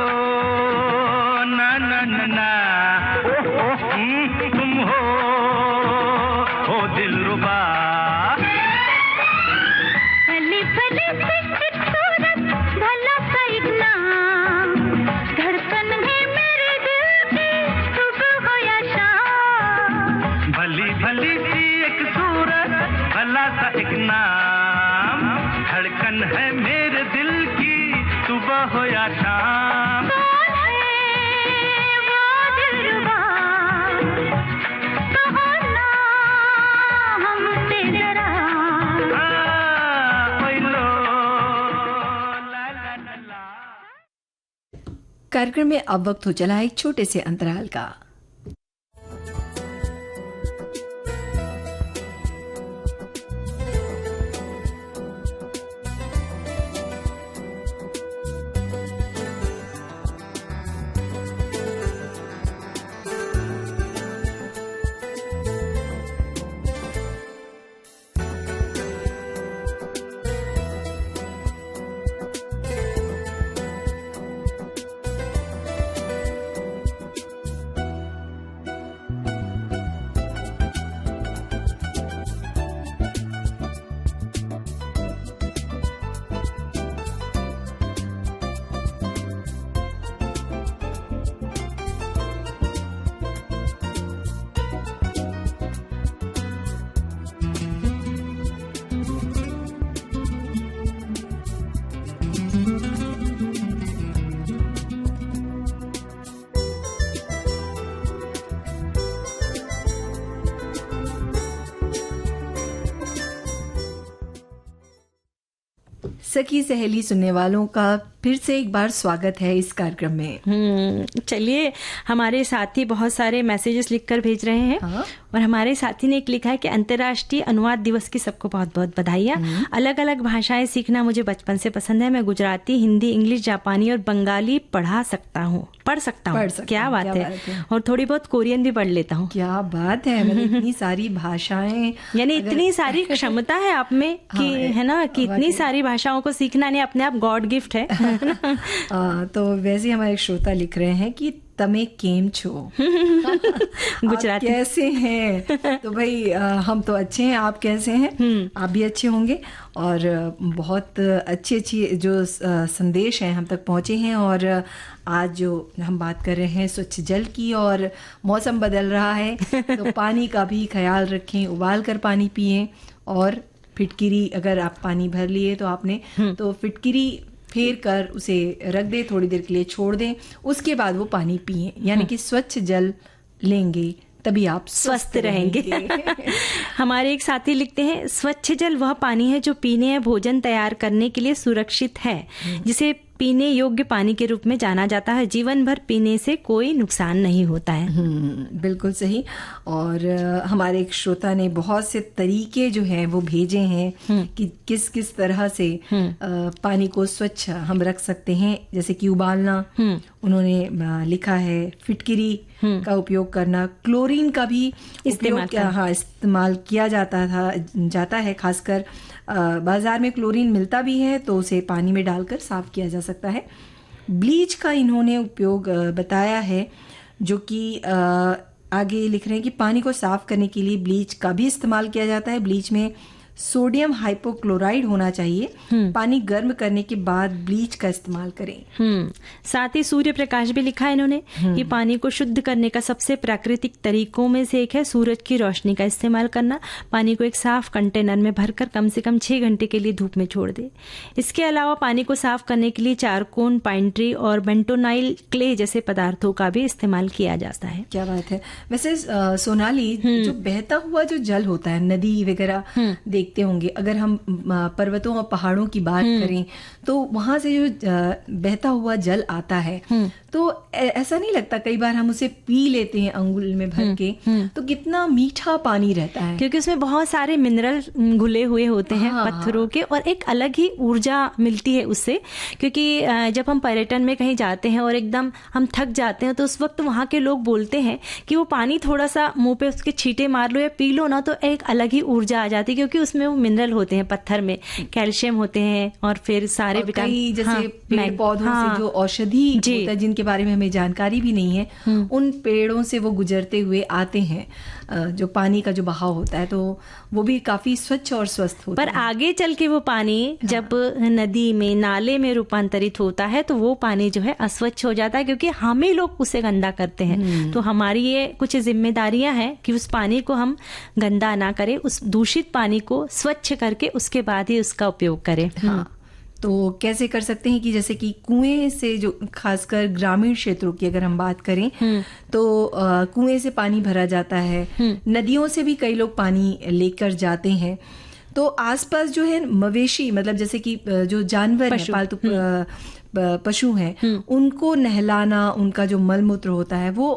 ना ना ना ना, तुम हो दिलरुबा। भले भले से एक सूरत, भला सा एक नाम, धड़कन है मेरे दिल की सुबह हो या शाम। भली भली सी एक सूरत, भला सा एक नाम, धड़कन है मेरे दिल की सुबह हो या शाम। कौन है वो दिलरुबा, कहो ना हमसे जरा। ओए लो ला ला ला ला। कार्यक्रम में अब वक्त हो चला है एक छोटे से अंतराल का। सखी सहेली सुनने वालों का फिर से एक बार स्वागत है इस कार्यक्रम में। चलिए, हमारे साथी बहुत सारे मैसेजेस लिखकर भेज रहे हैं। हाँ। और हमारे साथी ने एक लिखा है कि अंतर्राष्ट्रीय अनुवाद दिवस की सबको बहुत बहुत बधाइयाँ। अलग अलग भाषाएं सीखना मुझे बचपन से पसंद है। मैं गुजराती, हिंदी, इंग्लिश, जापानी और बंगाली पढ़ सकता हूँ। क्या बात है। और थोड़ी बहुत कोरियन भी पढ़ लेता हूँ। क्या बात है, मतलब इतनी सारी भाषाएं, यानी इतनी सारी क्षमता है आप में कि है ना, कि इतनी सारी भाषाओं को सीखना नहीं अपने आप गॉड गिफ्ट है। तो वैसे हमारे श्रोता लिख रहे हैं कि तमे केम छो, गुजराती कैसे हैं। तो भाई हम तो अच्छे हैं, आप कैसे हैं? आप भी अच्छे होंगे। और बहुत अच्छी अच्छी जो संदेश हैं हम तक पहुंचे हैं। और आज जो हम बात कर रहे हैं स्वच्छ जल की, और मौसम बदल रहा है तो पानी का भी ख्याल रखें, उबाल कर पानी पिएं। और फिटकिरी, अगर आप पानी भर लिए तो आपने तो फिटकिरी फेर कर उसे रख दें, थोड़ी देर के लिए छोड़ दें, उसके बाद वो पानी पिएं। यानी कि स्वच्छ जल लेंगे तभी आप स्वस्थ रहेंगे। हमारे एक साथी लिखते हैं, स्वच्छ जल वह पानी है जो पीने या भोजन तैयार करने के लिए सुरक्षित है, जिसे पीने योग्य पानी के रूप में जाना जाता है। जीवन भर पीने से कोई नुकसान नहीं होता है। बिल्कुल सही। और हमारे एक श्रोता ने बहुत से तरीके जो हैं वो भेजे हैं कि किस किस तरह से पानी को स्वच्छ हम रख सकते हैं। जैसे कि उबालना, उन्होंने लिखा है फिटकिरी का उपयोग करना, क्लोरीन का भी इस्तेमाल किया जाता है। खासकर बाजार में क्लोरीन मिलता भी है तो उसे पानी में डालकर साफ किया जा सकता है। ब्लीच का इन्होंने उपयोग बताया है, जो कि आगे लिख रहे हैं कि पानी को साफ करने के लिए ब्लीच का भी इस्तेमाल किया जाता है। ब्लीच में सोडियम हाइपोक्लोराइड होना चाहिए। पानी गर्म करने के बाद ब्लीच का इस्तेमाल करें। साथ ही सूर्य प्रकाश भी लिखा है इन्होंने कि पानी को शुद्ध करने का सबसे प्राकृतिक तरीकों में से एक है सूरज की रोशनी का इस्तेमाल करना। पानी को एक साफ कंटेनर में भरकर कम से कम 6 घंटे के लिए धूप में छोड़ दे। इसके अलावा पानी को साफ करने के लिए चारकोन, पाइन ट्री और बेंटोनाइल क्ले जैसे पदार्थों का भी इस्तेमाल किया जाता है। क्या बात है। वैसे सोनाली, जो बहता हुआ जो जल होता है, नदी वगैरह देखते होंगे, अगर हम पर्वतों और पहाड़ों की बात करें तो वहां से जो बहता हुआ जल आता है तो ऐसा नहीं लगता, कई बार हम उसे पी लेते हैं अंगुल में भर के, तो कितना मीठा पानी रहता है, क्योंकि उसमें बहुत सारे मिनरल घुले हुए होते हैं पत्थरों के, और एक अलग ही ऊर्जा मिलती है उससे। क्योंकि जब हम पर्यटन में कहीं जाते हैं और एकदम हम थक जाते हैं तो उस वक्त वहाँ के लोग बोलते हैं कि वो पानी थोड़ा सा मुंह पे उसके छींटे मार लो या पी लो ना, तो एक अलग ही ऊर्जा आ जाती है, क्योंकि उसमें वो मिनरल होते हैं, पत्थर में कैल्शियम होते हैं और फिर सारे विटामिन, जैसे पेड़ पौधों से जो औषधि होता है जिनके बारे में हमें जानकारी भी नहीं है, उन पेड़ों से वो गुजरते हुए आते हैं, जो पानी का जो बहाव होता है तो वो भी काफी स्वच्छ और स्वस्थ होता है। पर आगे चल के वो पानी जब नदी में, नाले में रूपांतरित होता है तो वो पानी जो है अस्वच्छ हो जाता है, क्योंकि हम ही लोग उसे गंदा करते हैं। तो हमारी ये कुछ जिम्मेदारियां हैं कि उस पानी को हम गंदा ना करें, उस दूषित पानी को स्वच्छ करके उसके बाद ही उसका उपयोग करें। तो कैसे कर सकते हैं कि जैसे कि कुएं से, जो खासकर ग्रामीण क्षेत्रों की अगर हम बात करें तो कुएं से पानी भरा जाता है, नदियों से भी कई लोग पानी लेकर जाते हैं, तो आसपास जो है मवेशी, मतलब जैसे कि जो जानवर हैं, पालतू पशु हैं, उनको नहलाना, उनका जो मलमूत्र होता है वो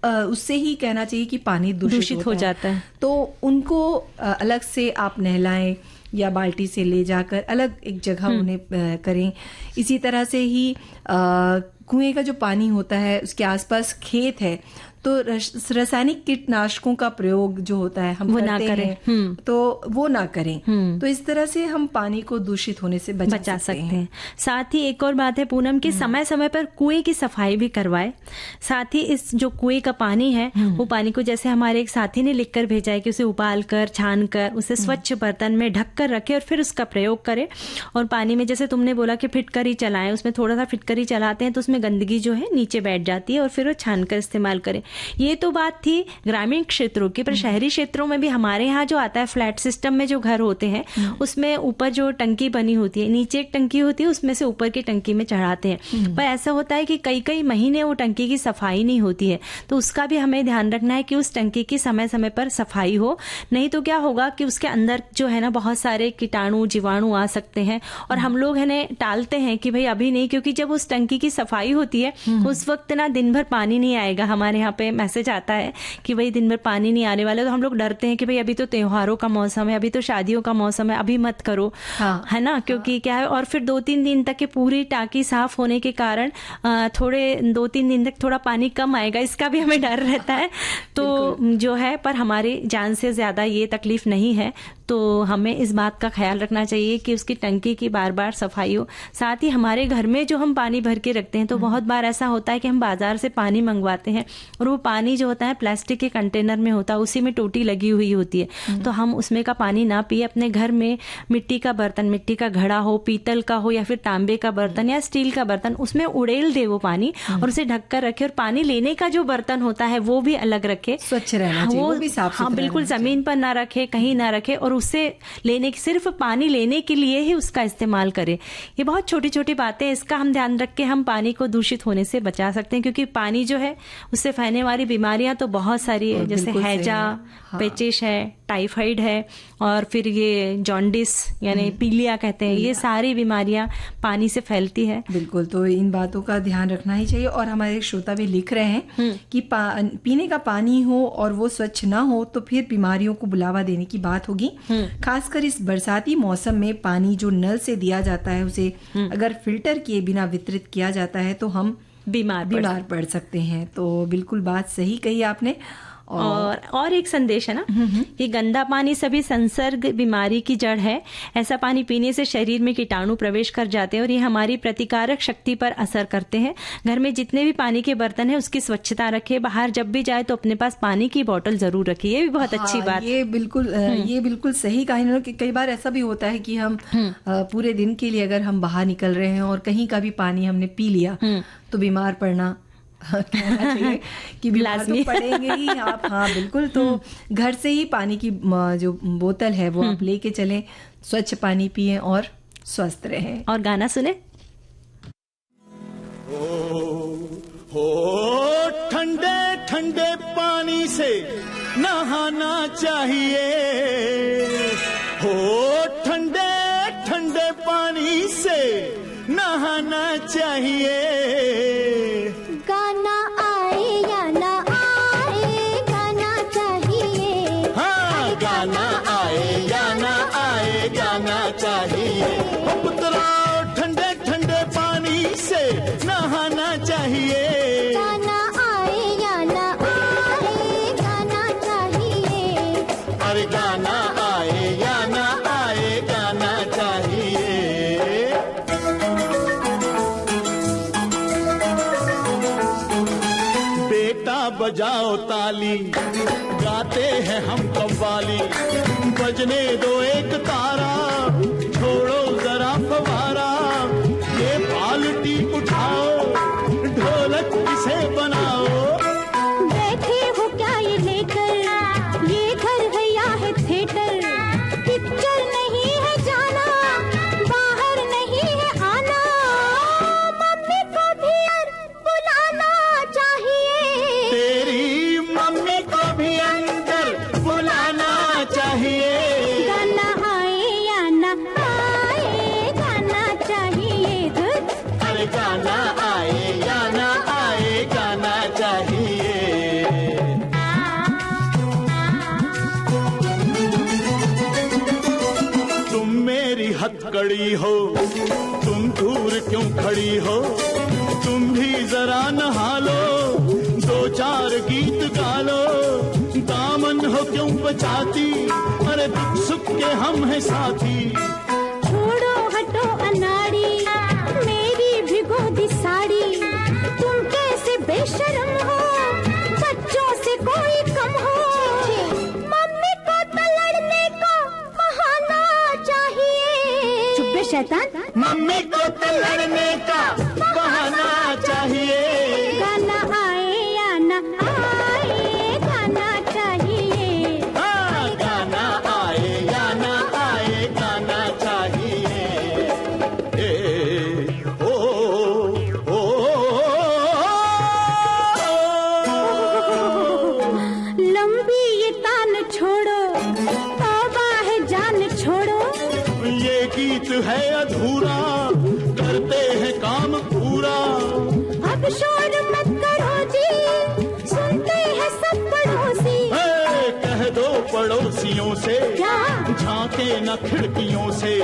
उससे ही कहना चाहिए कि पानी दूषित हो जाता है। तो उनको अलग से आप नहलाएं या बाल्टी से ले जाकर अलग एक जगह उन्हें करें। इसी तरह से ही कुएं का जो पानी होता है उसके आसपास खेत है तो रासायनिक कीटनाशकों का प्रयोग जो होता है हम वो करते ना करें, हैं, तो वो ना करें। तो इस तरह से हम पानी को दूषित होने से बचा सकते हैं। साथ ही एक और बात है पूनम की, समय समय पर कुएं की सफाई भी करवाए। साथ ही इस जो कुएं का पानी है वो पानी को, जैसे हमारे एक साथी ने लिखकर भेजा है कि उसे उबाल कर, छान कर, उसे स्वच्छ बर्तन में ढक कर रखे और फिर उसका प्रयोग करे। और पानी में जैसे तुमने बोला कि फिटकरी चलाएं, उसमें थोड़ा सा फिटकरी चलाते हैं तो उसमें गंदगी जो है नीचे बैठ जाती है और फिर वो छान कर इस्तेमाल करें। ये तो बात थी ग्रामीण क्षेत्रों की, पर शहरी क्षेत्रों में भी हमारे यहाँ जो आता है, फ्लैट सिस्टम में जो घर होते हैं उसमें ऊपर जो टंकी बनी होती है, नीचे एक टंकी होती है, उसमें से ऊपर की टंकी में चढ़ाते हैं। पर ऐसा होता है कि कई कई महीने वो टंकी की सफाई नहीं होती है, तो उसका भी हमें ध्यान रखना है कि उस टंकी की समय समय पर सफाई हो। नहीं तो क्या होगा कि उसके अंदर जो है ना बहुत सारे कीटाणु, जीवाणु आ सकते हैं, और हम लोग है ना टालते हैं कि भाई अभी नहीं, क्योंकि जब उस टंकी की सफाई होती है उस वक्त ना दिन भर पानी नहीं आएगा। हमारे यहाँ पे मैसेज आता है कि भाई दिन भर पानी नहीं आने वाला, तो हम लोग डरते हैं कि भाई अभी तो त्योहारों का मौसम है, अभी तो शादियों का मौसम है, अभी मत करो, है ना, क्योंकि क्या है। और फिर 2-3 दिन तक के पूरी टांकी साफ होने के कारण थोड़े 2-3 दिन तक थोड़ा पानी कम आएगा, इसका भी हमें डर रहता है। तो जो है, पर हमारी जान से ज्यादा ये तकलीफ नहीं है, तो हमें इस बात का ख्याल रखना चाहिए कि उसकी टंकी की बार बार सफाई हो। साथ ही हमारे घर में जो हम पानी भर के रखते हैं, तो बहुत बार ऐसा होता है कि हम बाजार से पानी मंगवाते हैं और वो पानी जो होता है प्लास्टिक के कंटेनर में होता है, उसी में टोटी लगी हुई होती है, तो हम उसमें का पानी ना पिए। अपने घर में मिट्टी का बर्तन, मिट्टी का घड़ा हो, पीतल का हो या फिर तांबे का बर्तन या स्टील का बर्तन, उसमें उड़ेल दे वो पानी और उसे ढक कर रखे। और पानी लेने का जो बर्तन होता है वो भी अलग रखे, स्वच्छ रहना चाहिए, वो भी साफ सुथरा, बिल्कुल जमीन पर ना रखे, कहीं ना रखे, और उससे लेने, सिर्फ पानी लेने के लिए ही उसका इस्तेमाल करें। ये बहुत छोटी छोटी बातें, इसका हम ध्यान रख के हम पानी को दूषित होने से बचा सकते हैं, क्योंकि पानी जो है उससे फैलने वाली बीमारियां तो बहुत सारी है, जैसे हैजा, पेचिश है, टाइफाइड है, और फिर ये जॉन्डिस यानी पीलिया कहते हैं, ये सारी बीमारियां पानी से फैलती है। बिल्कुल, तो इन बातों का ध्यान रखना ही चाहिए। और हमारे श्रोता भी लिख रहे हैं कि पीने का पानी हो और वो स्वच्छ ना हो तो फिर बीमारियों को बुलावा देने की बात होगी। खासकर इस बरसाती मौसम में पानी जो नल से दिया जाता है उसे अगर फिल्टर किए बिना वितरित किया जाता है तो हम बीमार पड़ सकते हैं। तो बिल्कुल बात सही कही आपने। और एक संदेश है ना कि गंदा पानी सभी संसर्ग बीमारी की जड़ है। ऐसा पानी पीने से शरीर में कीटाणु प्रवेश कर जाते हैं और ये हमारी प्रतिकारक शक्ति पर असर करते हैं। घर में जितने भी पानी के बर्तन हैं उसकी स्वच्छता रखें। बाहर जब भी जाए तो अपने पास पानी की बोतल जरूर रखें। ये भी बहुत अच्छी बात। ये बिल्कुल सही कहा इन्होंने कि कई बार ऐसा भी होता है कि हम पूरे दिन के लिए अगर हम बाहर निकल रहे हैं और कहीं का भी पानी हमने पी लिया तो बीमार पड़ना कि बीमार तो पड़ेंगे ही आप। हाँ बिल्कुल, तो घर से ही पानी की जो बोतल है वो आप लेके चलें, स्वच्छ पानी पिएं और स्वस्थ रहें। और गाना सुने। हो ठंडे ठंडे पानी से नहाना चाहिए, हो ठंडे ठंडे पानी से नहाना चाहिए। गाना आए या ना आए गाना चाहिए। हाँ, गाना आए या ना आए गाना चाहिए। हो पुत्रा ठंडे ठंडे पानी से नहाना चाहिए। गाना आए या ना आए गाना चाहिए। अरे गाना आए या ना आए गाना चाहिए। बेटा बजाओ ताली, गाते हैं हम कव्वाली, बजने दो एक तारा, छोड़ो जरा फवारा, ये बाल्टी उठाओ, ढोलक इसे बनाओ। बैठे हो क्या ये लेकर, ये घर है या है थिएटर, पिक्चर नहीं है जाना, बाहर नहीं है आना, मम्मी को भी बुलाना चाहिए। तेरी मम्मी को भी अंदर बुलाना चाहिए। गाना आए या ना आए गाना चाहिए। अरे गाना आए या ना आए गाना चाहिए। तुम मेरी हथकड़ी हो, तुम दूर क्यों खड़ी हो, तुम भी जरा नहा लो, दो चार गीत गा लो, दामन हो क्यों बचाती, अरे दुख सुख के हम हैं साथी। छोड़ो हटो अनाड़ी, मेरी भिगो दी साड़ी, तुम कैसे बेशर्म हो, बच्चों से कोई कम हो, मम्मी को तो लड़ने का बहाना चाहिए। चुप बे शैतान, मम्मी को तो लड़ने का बहाना चाहिए। गाना आए या ना आए गाना चाहिए। हाँ, गाना आए या ना आए गाना चाहिए। ए, ओ, ओ, लंबी ये तान छोड़ो, तौबा है जान छोड़ो, ये गीत है अधूरा, करते हैं काम पूरा। अब शोर मत करो जी, सुनते हैं सब पड़ोसी। ए, कह दो पड़ोसियों से, क्या? झांके न खिड़कियों से।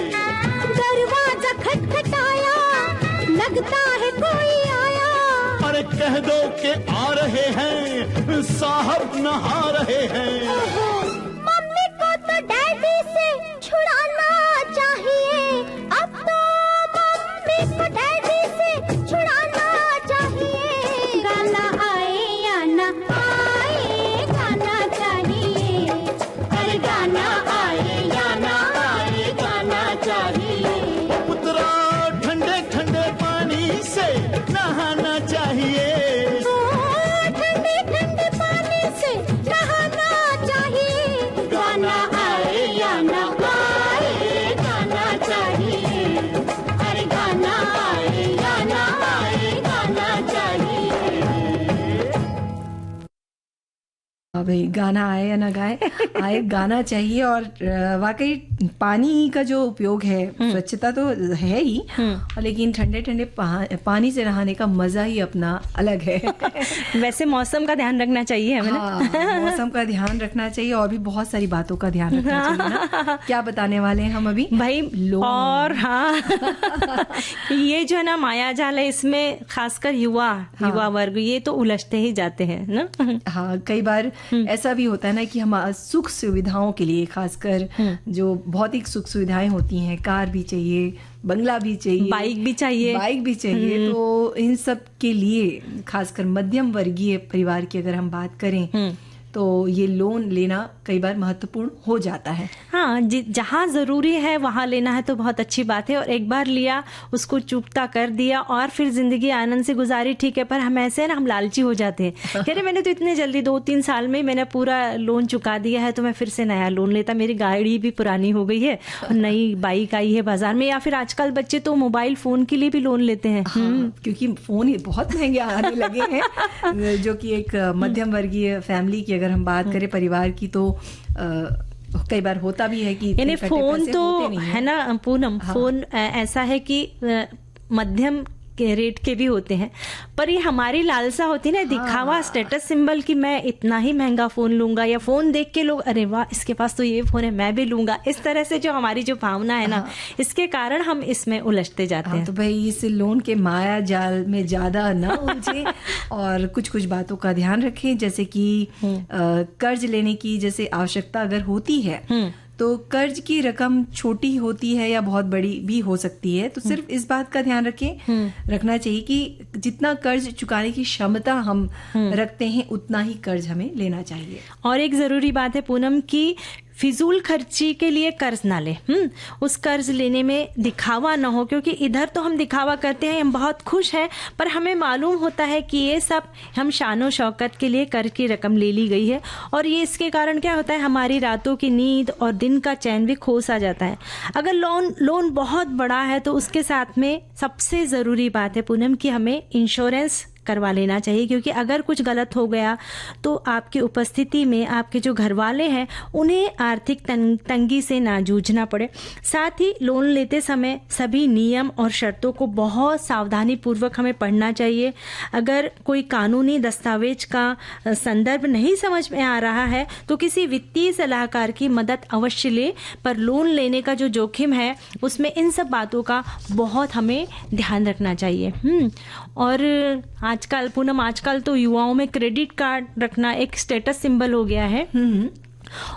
दरवाजा खटखटाया, लगता है कोई आया। अरे कह दो कि आ रहे हैं, साहब नहा रहे हैं। ओहो, मम्मी को तो डैडी से छुड़ाना चाहिए। अब तो मम्मी को डैडी से छुड़ाना चाहिए। गाना आए या ना आए गाना चाहिए। अरे गाना आए या ना आए गाना चाहिए। पुत्रा ठंडे ठंडे पानी से नहाना चाहिए। ओ, ठंडे ठंडे पानी से नहाना चाहिए। गाना आए या ना आए गाना चाहिए। अरे गाना आए या ना आए गाना चाहिए। हाँ भाई, गाना आए या ना आए गाना चाहिए। और वाकई पानी का जो उपयोग है, स्वच्छता तो है ही, लेकिन ठंडे ठंडे पानी से नहाने का मजा ही अपना अलग है। वैसे मौसम का ध्यान रखना चाहिए हमें ना। हाँ, मौसम का ध्यान रखना चाहिए और भी बहुत सारी बातों का ध्यान रखना चाहिए ना। क्या बताने वाले हैं हम अभी भाई? लोन। और हाँ ये जो है ना माया जाल है, इसमें खासकर युवा वर्ग ये तो उलझते ही जाते हैं ना। हाँ, कई बार ऐसा भी होता है ना कि हम सुख सुविधाओं के लिए, खासकर जो भौतिक सुख सुविधाएं होती हैं, कार भी चाहिए, बंगला भी चाहिए, बाइक भी चाहिए, तो इन सब के लिए खासकर मध्यम वर्गीय परिवार की अगर हम बात करें तो ये लोन लेना कई बार महत्वपूर्ण हो जाता है। हाँ, जहाँ जरूरी है वहाँ लेना है तो बहुत अच्छी बात है, और एक बार लिया उसको चूकता कर दिया और फिर जिंदगी आनंद से गुजारी, ठीक है। पर हम ऐसे है ना, हम लालची हो जाते हैं। कह रहे मैंने तो इतने जल्दी 2-3 साल में मैंने पूरा लोन चुका दिया है, तो मैं फिर से नया लोन लेता। मेरी गाड़ी भी पुरानी हो गई है और नई बाइक आई है बाजार में, या फिर आजकल बच्चे तो मोबाइल फोन के लिए भी लोन लेते हैं। हाँ, क्योंकि फोन बहुत महंगे आने लगे हैं। जो कि एक मध्यम वर्गीय फैमिली की अगर हम बात करें, परिवार की, तो कई बार होता भी है कि यानी इतने फोन पैसे तो होते नहीं है ना पूनम, फोन ऐसा है कि मध्यम के रेट के भी होते हैं, पर ये हमारी लालसा होती है ना, दिखावा, स्टेटस सिंबल कि मैं इतना ही महंगा फोन लूंगा, या फोन देख के लोग अरे वाह इसके पास तो ये फोन है मैं भी लूंगा, इस तरह से जो हमारी जो भावना है ना, इसके कारण हम इसमें उलझते जाते हैं। तो भाई इस लोन के माया जाल में ज्यादा ना उलझे और कुछ कुछ बातों का ध्यान रखें, जैसे कि कर्ज लेने की जैसे आवश्यकता अगर होती है तो कर्ज की रकम छोटी होती है या बहुत बड़ी भी हो सकती है, तो सिर्फ इस बात का ध्यान रखना चाहिए कि जितना कर्ज चुकाने की क्षमता हम रखते हैं उतना ही कर्ज हमें लेना चाहिए। और एक जरूरी बात है पूनम की फिजूल खर्ची के लिए कर्ज ना ले। उस कर्ज लेने में दिखावा ना हो, क्योंकि इधर तो हम दिखावा करते हैं, हम बहुत खुश हैं, पर हमें मालूम होता है कि ये सब हम शानो शौकत के लिए कर्ज की रकम ले ली गई है, और ये इसके कारण क्या होता है हमारी रातों की नींद और दिन का चैन भी खो सा जाता है। अगर लोन बहुत बड़ा है तो उसके साथ में सबसे ज़रूरी बात है पूनम कि हमें इंश्योरेंस करवा लेना चाहिए, क्योंकि अगर कुछ गलत हो गया तो आपकी उपस्थिति में आपके जो घर वाले हैं उन्हें आर्थिक तंगी से ना जूझना पड़े। साथ ही लोन लेते समय सभी नियम और शर्तों को बहुत सावधानी पूर्वक हमें पढ़ना चाहिए। अगर कोई कानूनी दस्तावेज का संदर्भ नहीं समझ में आ रहा है तो किसी वित्तीय सलाहकार की मदद अवश्य ले, पर लोन लेने का जो जोखिम है उसमें इन सब बातों का बहुत हमें ध्यान रखना चाहिए। और आजकल तो युवाओं में क्रेडिट कार्ड रखना एक स्टेटस सिंबल हो गया है,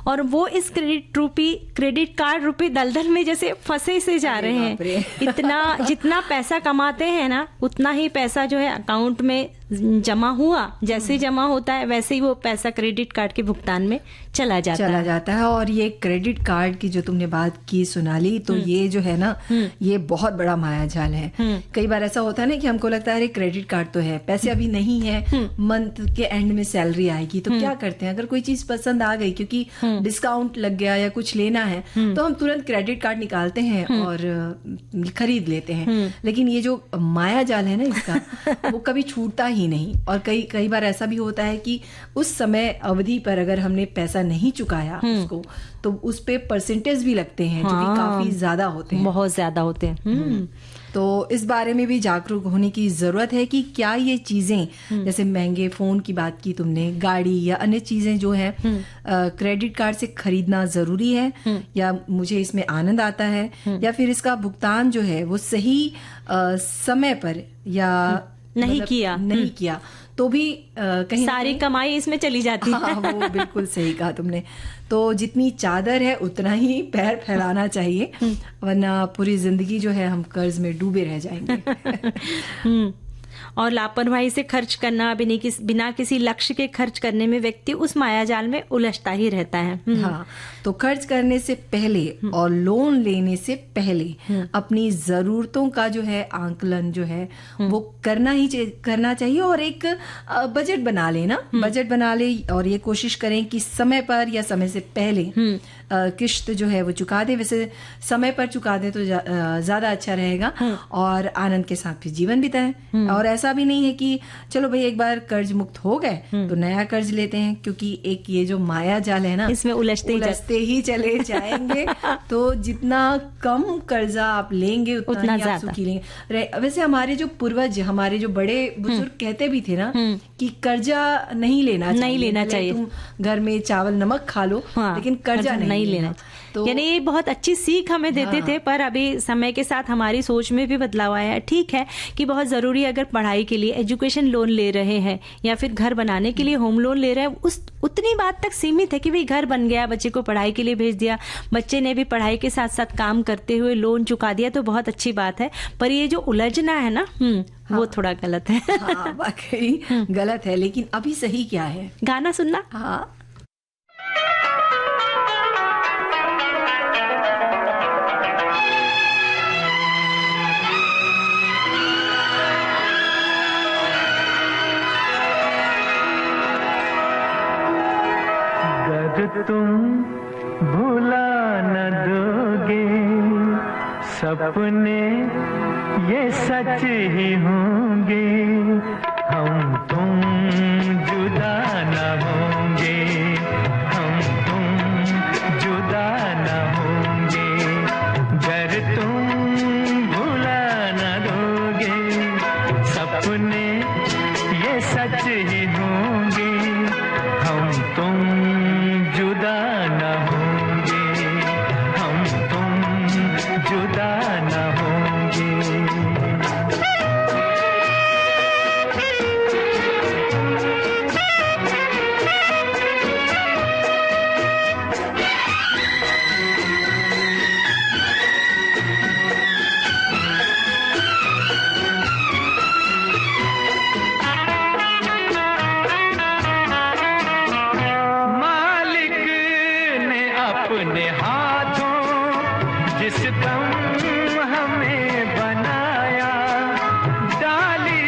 और वो इस क्रेडिट कार्ड रूपी दलदल में जैसे फंसे से जा रहे हैं। इतना जितना पैसा कमाते हैं ना उतना ही पैसा जो है अकाउंट में जमा हुआ, जैसे जमा होता है वैसे ही वो पैसा क्रेडिट कार्ड के भुगतान में चला जाता है। और ये क्रेडिट कार्ड की जो तुमने बात की सोनाली, तो ये जो है ना ये बहुत बड़ा माया जाल है। कई बार ऐसा होता है ना कि हमको लगता है अरे क्रेडिट कार्ड तो है, पैसे अभी नहीं है, मंथ के एंड में सैलरी आएगी, तो क्या करते हैं अगर कोई चीज पसंद आ गई क्योंकि डिस्काउंट लग गया या कुछ लेना है तो हम तुरंत क्रेडिट कार्ड निकालते हैं और खरीद लेते हैं। लेकिन ये जो माया जाल है ना इसका वो कभी छूटता ही नहीं, और कई बार ऐसा भी होता है कि उस समय अवधि पर अगर हमने पैसा नहीं चुकाया उसको तो उस पे परसेंटेज भी लगते हैं जो कि काफी ज्यादा होते हैं, बहुत ज्यादा होते हैं। तो इस बारे में भी जागरूक होने की जरूरत है कि क्या ये चीजें जैसे महंगे फोन की बात की तुमने, गाड़ी या अन्य चीजें जो है क्रेडिट कार्ड से खरीदना जरूरी है, या मुझे इसमें आनंद आता है, या फिर इसका भुगतान जो है वो सही समय पर या नहीं किया तो भी कहीं सारी कमाई इसमें चली जाती है। हाँ, वो बिल्कुल सही कहा तुमने। तो जितनी चादर है उतना ही पैर फैलाना चाहिए, वरना पूरी जिंदगी जो है हम कर्ज में डूबे रह जाएंगे। और लापरवाही से खर्च करना, बिना किसी लक्ष्य के खर्च करने में व्यक्ति उस मायाजाल में उलझता ही रहता है। हाँ, तो खर्च करने से पहले और लोन लेने से पहले अपनी जरूरतों का जो है आंकलन जो है वो करना चाहिए, और एक बजट बना लेना, बजट बना ले और ये कोशिश करें कि समय पर या समय से पहले किश्त जो है वो चुका दे। वैसे समय पर चुका दे तो ज्यादा अच्छा रहेगा, और आनंद के साथ फिर जीवन बिताएं। और ऐसा भी नहीं है कि चलो भाई एक बार कर्ज मुक्त हो गए तो नया कर्ज लेते हैं, क्योंकि एक ये जो माया जाल है ना इसमें उलझते ही चले जाएंगे। तो जितना कम कर्जा आप लेंगे उतना ही आप सुखी लेंगे। वैसे हमारे जो पूर्वज, हमारे जो बड़े बुजुर्ग कहते भी थे ना कि कर्जा नहीं लेना चाहिए। तुम घर में चावल नमक खा लो, लेकिन कर्जा नहीं लेना। तो यानी ये बहुत अच्छी सीख हमें देते थे, पर अभी समय के साथ हमारी सोच में भी बदलाव आया है। ठीक है कि बहुत जरूरी, अगर पढ़ाई के लिए एजुकेशन लोन ले रहे हैं या फिर घर बनाने के लिए होम लोन ले रहे हैं, उतनी बात तक सीमित है कि भाई घर बन गया, बच्चे को पढ़ाई के लिए भेज दिया, बच्चे ने भी पढ़ाई के साथ साथ काम करते हुए लोन चुका दिया, तो बहुत अच्छी बात है। पर ये जो उलझना है ना वो थोड़ा गलत है। हाँ, वाकई गलत है, लेकिन अभी सही क्या है? गाना सुनना। हाँ, तुम भुला न दोगे, सपने ये सच ही होंगे, हम तुम जुदा न होंगे, हम तुम जुदा सच ही होंगे, हम तुम जुदा न होंगे, हम तुम जुदा न होंगे। अपने हाथों जिस दम हमें बनाया, डाली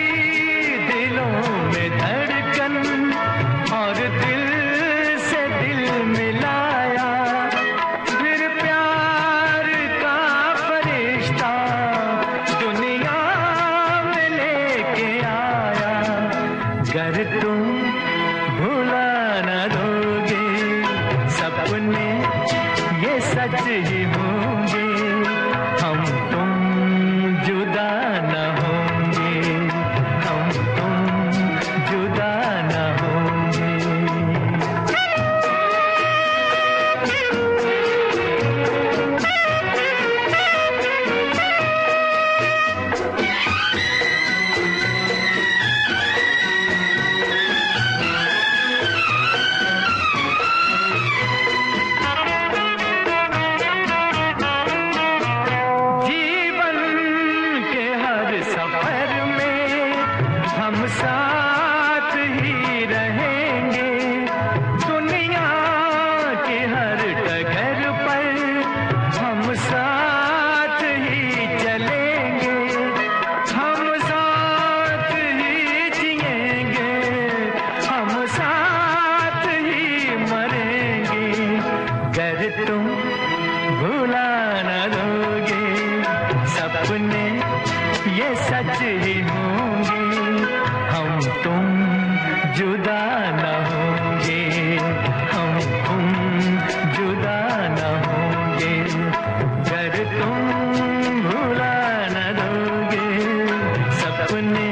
दिलों में धड़कन और दिल से दिल मिलाया, फिर प्यार का फरिश्ता दुनिया में लेके आया। गर तुम भुला न दोगे सपने ये सच ही होंगे, हम तुम जुदा न होंगे, हम तुम जुदा न होंगे। हम साथ ही रहेंगे, दुनिया के हर डगर पर हम साथ ही चलेंगे, हम साथ ही जिएंगे, हम साथ ही मरेंगे। गर तुम भुला न दोगे सपने ये सच ही होंगे, हम तुम जुदा न होंगे, हम तुम जुदा न होंगे। गर तुम भुला न दोगे सपने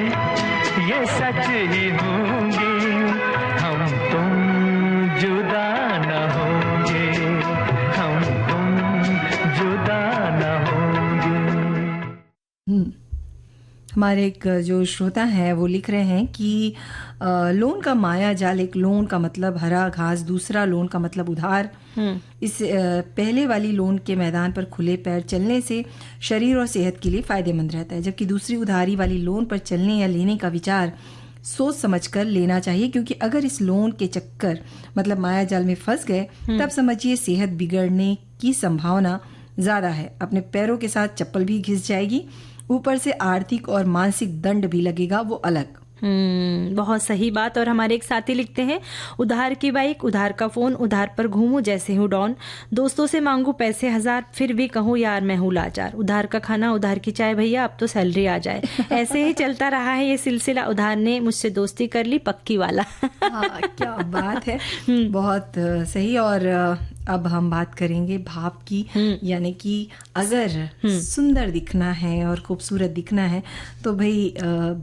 ये सच ही होंगे, हम तुम जुदा न होंगे, हम तुम जुदा न होंगे। हमारे एक जो श्रोता हैं वो लिख रहे हैं कि लोन का माया जाल, एक लोन का मतलब हरा घास, दूसरा लोन का मतलब उधार। इस पहले वाली लोन के मैदान पर खुले पैर चलने से शरीर और सेहत के लिए फायदेमंद रहता है, जबकि दूसरी उधारी वाली लोन पर चलने या लेने का विचार सोच समझकर लेना चाहिए, क्योंकि अगर इस लोन के चक्कर मतलब माया जाल में फंस गए तब समझिए सेहत बिगड़ने की संभावना ज्यादा है। अपने पैरों के साथ चप्पल भी घिस जाएगी, ऊपर से आर्थिक और मानसिक दंड भी लगेगा, वो अलग। बहुत सही बात। और हमारे एक साथी लिखते हैं, उधार की बाइक, उधार का फोन, उधार पर घूमूं जैसे हूँ डॉन, दोस्तों से मांगू पैसे 1000 फिर भी कहूँ यार मैं हूँ लाचार, उधार का खाना, उधार की चाय भैया अब तो सैलरी आ जाए। ऐसे ही चलता रहा है ये सिलसिला, उधार ने मुझसे दोस्ती कर ली पक्की वाला। हाँ, क्या बात है, बहुत सही। और अब हम बात करेंगे भाव की, यानी कि अगर सुंदर दिखना है और खूबसूरत दिखना है तो भाई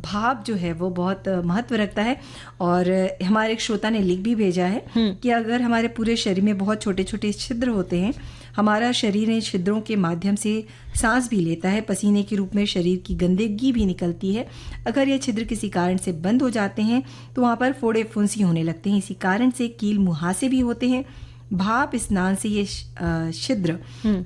भाव जो है वो बहुत महत्व रखता है। और हमारे एक श्रोता ने लिख भी भेजा है कि अगर हमारे पूरे शरीर में बहुत छोटे छोटे छिद्र होते हैं, हमारा शरीर इन छिद्रों के माध्यम से सांस भी लेता है, पसीने के रूप में शरीर की गंदगी भी निकलती है। अगर ये छिद्र किसी कारण से बंद हो जाते हैं तो वहाँ पर फोड़े फुंसी होने लगते हैं, इसी कारण से कील मुहासे भी होते हैं। भाप स्नान से ये छिद्र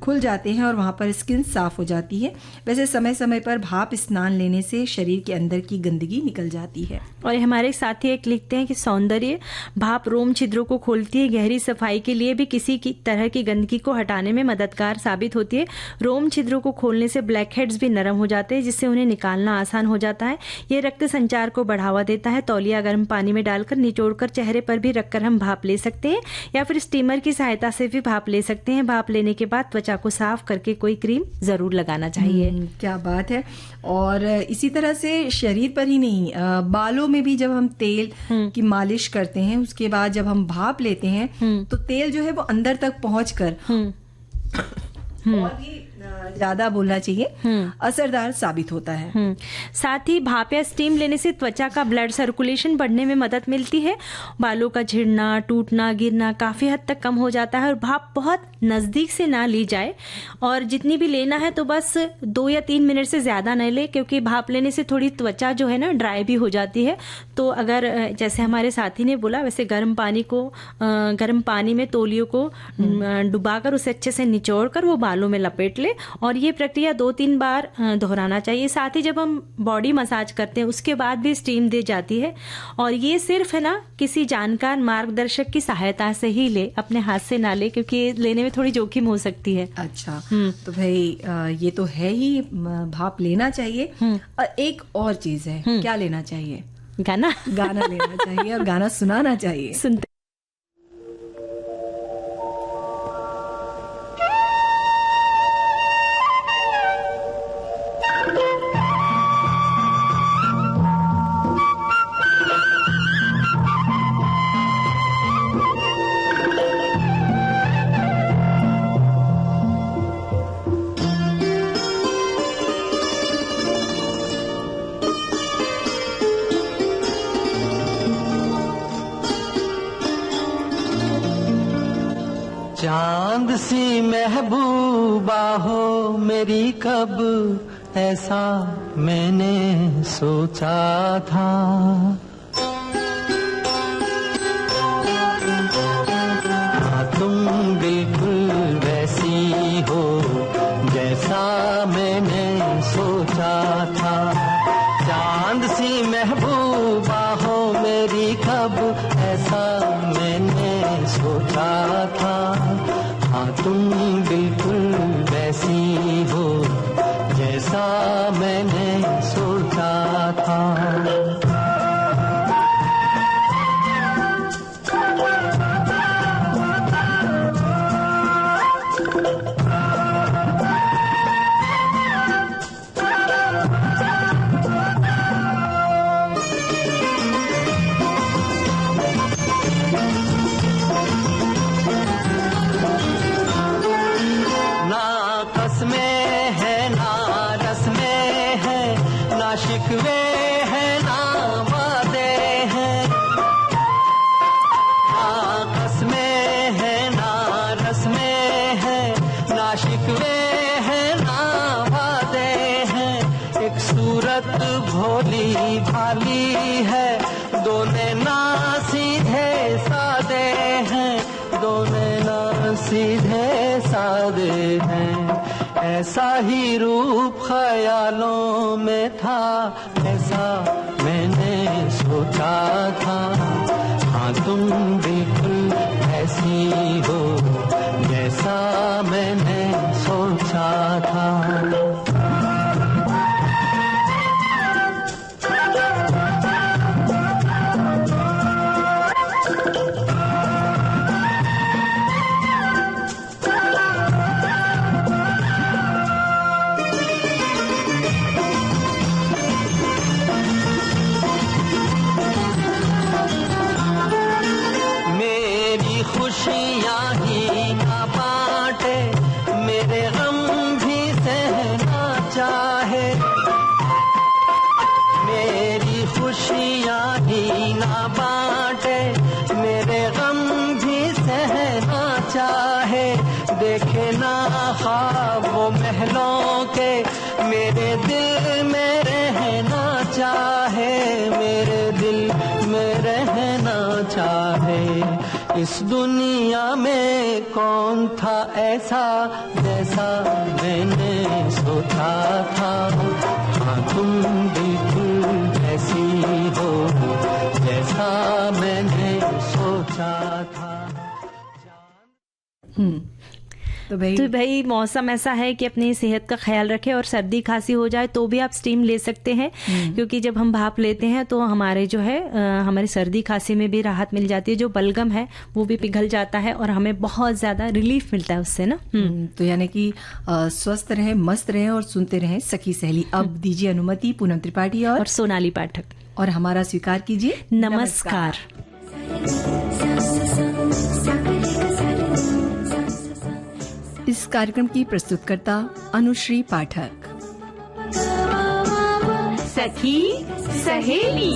खुल जाते हैं और वहां पर स्किन साफ हो जाती है। वैसे समय समय पर भाप स्नान लेने से शरीर के अंदर की गंदगी निकल जाती है। और हमारे साथी एक लिखते हैं कि सौंदर्य भाप रोम छिद्रों को खोलती है, गहरी सफाई के लिए भी किसी की तरह की गंदगी को हटाने में मददगार साबित होती है। रोम छिद्रों को खोलने से ब्लैक हेड्स भी नरम हो जाते हैं, जिससे उन्हें निकालना आसान हो जाता है। ये रक्त संचार को बढ़ावा देता है। तौलिया गर्म पानी में डालकर निचोड़कर चेहरे पर भी रखकर हम भाप ले सकते हैं, या फिर स्टीमर की सहायता से भी भाप ले सकते हैं। भाप लेने के बाद त्वचा को साफ करके कोई क्रीम जरूर लगाना चाहिए। क्या बात है। और इसी तरह से शरीर पर ही नहीं, बालों में भी जब हम तेल की मालिश करते हैं, उसके बाद जब हम भाप लेते हैं तो तेल जो है वो अंदर तक पहुंचकर और भी ज्यादा बोलना चाहिए, असरदार साबित होता है। साथ ही भाप या स्टीम लेने से त्वचा का ब्लड सर्कुलेशन बढ़ने में मदद मिलती है, बालों का झड़ना, टूटना, गिरना काफी हद तक कम हो जाता है। और भाप बहुत नजदीक से ना ली जाए, और जितनी भी लेना है तो बस 2 या 3 मिनट से ज्यादा न ले, क्योंकि भाप लेने से थोड़ी त्वचा जो है ना ड्राई भी हो जाती है। तो अगर जैसे हमारे साथी ने बोला, वैसे गर्म पानी में तौलियों को डुबाकर उसे अच्छे से निचोड़कर वो बालों में लपेट ले, और ये प्रक्रिया 2-3 बार दोहराना चाहिए। साथ ही जब हम बॉडी मसाज करते हैं उसके बाद भी स्टीम दी जाती है, और ये सिर्फ है ना किसी जानकार मार्गदर्शक की सहायता से ही ले, अपने हाथ से ना ले, क्योंकि लेने में थोड़ी जोखिम हो सकती है। अच्छा, तो भाई ये तो है ही, भाप लेना चाहिए। एक और चीज है, क्या लेना चाहिए? गाना लेना चाहिए और गाना सुनाना चाहिए। सुनते चांद सी महबूबा हो मेरी, कब ऐसा मैंने सोचा था। हाँ, तुम बिल्कुल वैसी हो जैसा मैंने सोचा था। चांद सी महबूबा हो मेरी, कब ऐसा मैंने सोचा था। हाँ, तुम बिल्कुल वैसी हो जैसा मैंने सोचा था। शिकवे हैं ना वादे हैं, ना कसमें हैं ना रस्में हैं, ना शिकवे हैं ना वादे हैं। एक सूरत भोली भाली है, दोनों ना सीधे सादे हैं, दोनों ना सीधे सादे हैं। ऐसा ही रूप ख्यालों में था, ऐसा मैंने सोचा था। हाँ, तुम बिल्कुल ऐसी हो जैसा मैंने सोचा था। खुशियाँ ही ना बांटे, मेरे गम भी सहना चाहे। मेरी खुशियाँ ही ना बांटे, मेरे गम भी सहना चाहे। देखे ना ख्वाब वो महलों के, मेरे दिल में रहना चाहे, मेरे दिल में रहना चाहे। इस दुनिया में कौन था ऐसा जैसा मैंने सोचा था। हाँ, तुम बिल्कुल ऐसी हो जैसा मैंने सोचा था। तो भाई मौसम ऐसा है कि अपनी सेहत का ख्याल रखें, और सर्दी खांसी हो जाए तो भी आप स्टीम ले सकते हैं, क्योंकि जब हम भाप लेते हैं तो हमारे जो है हमारी सर्दी खांसी में भी राहत मिल जाती है, जो बलगम है वो भी पिघल जाता है और हमें बहुत ज्यादा रिलीफ मिलता है उससे ना। तो यानी कि स्वस्थ रहें, मस्त रहें और सुनते रहें सखी सहेली। अब दीजिए अनुमति पूनम त्रिपाठी और सोनाली पाठक, और हमारा स्वीकार कीजिए नमस्कार। इस कार्यक्रम की प्रस्तुतकर्ता अनुश्री पाठक। सखी सहेली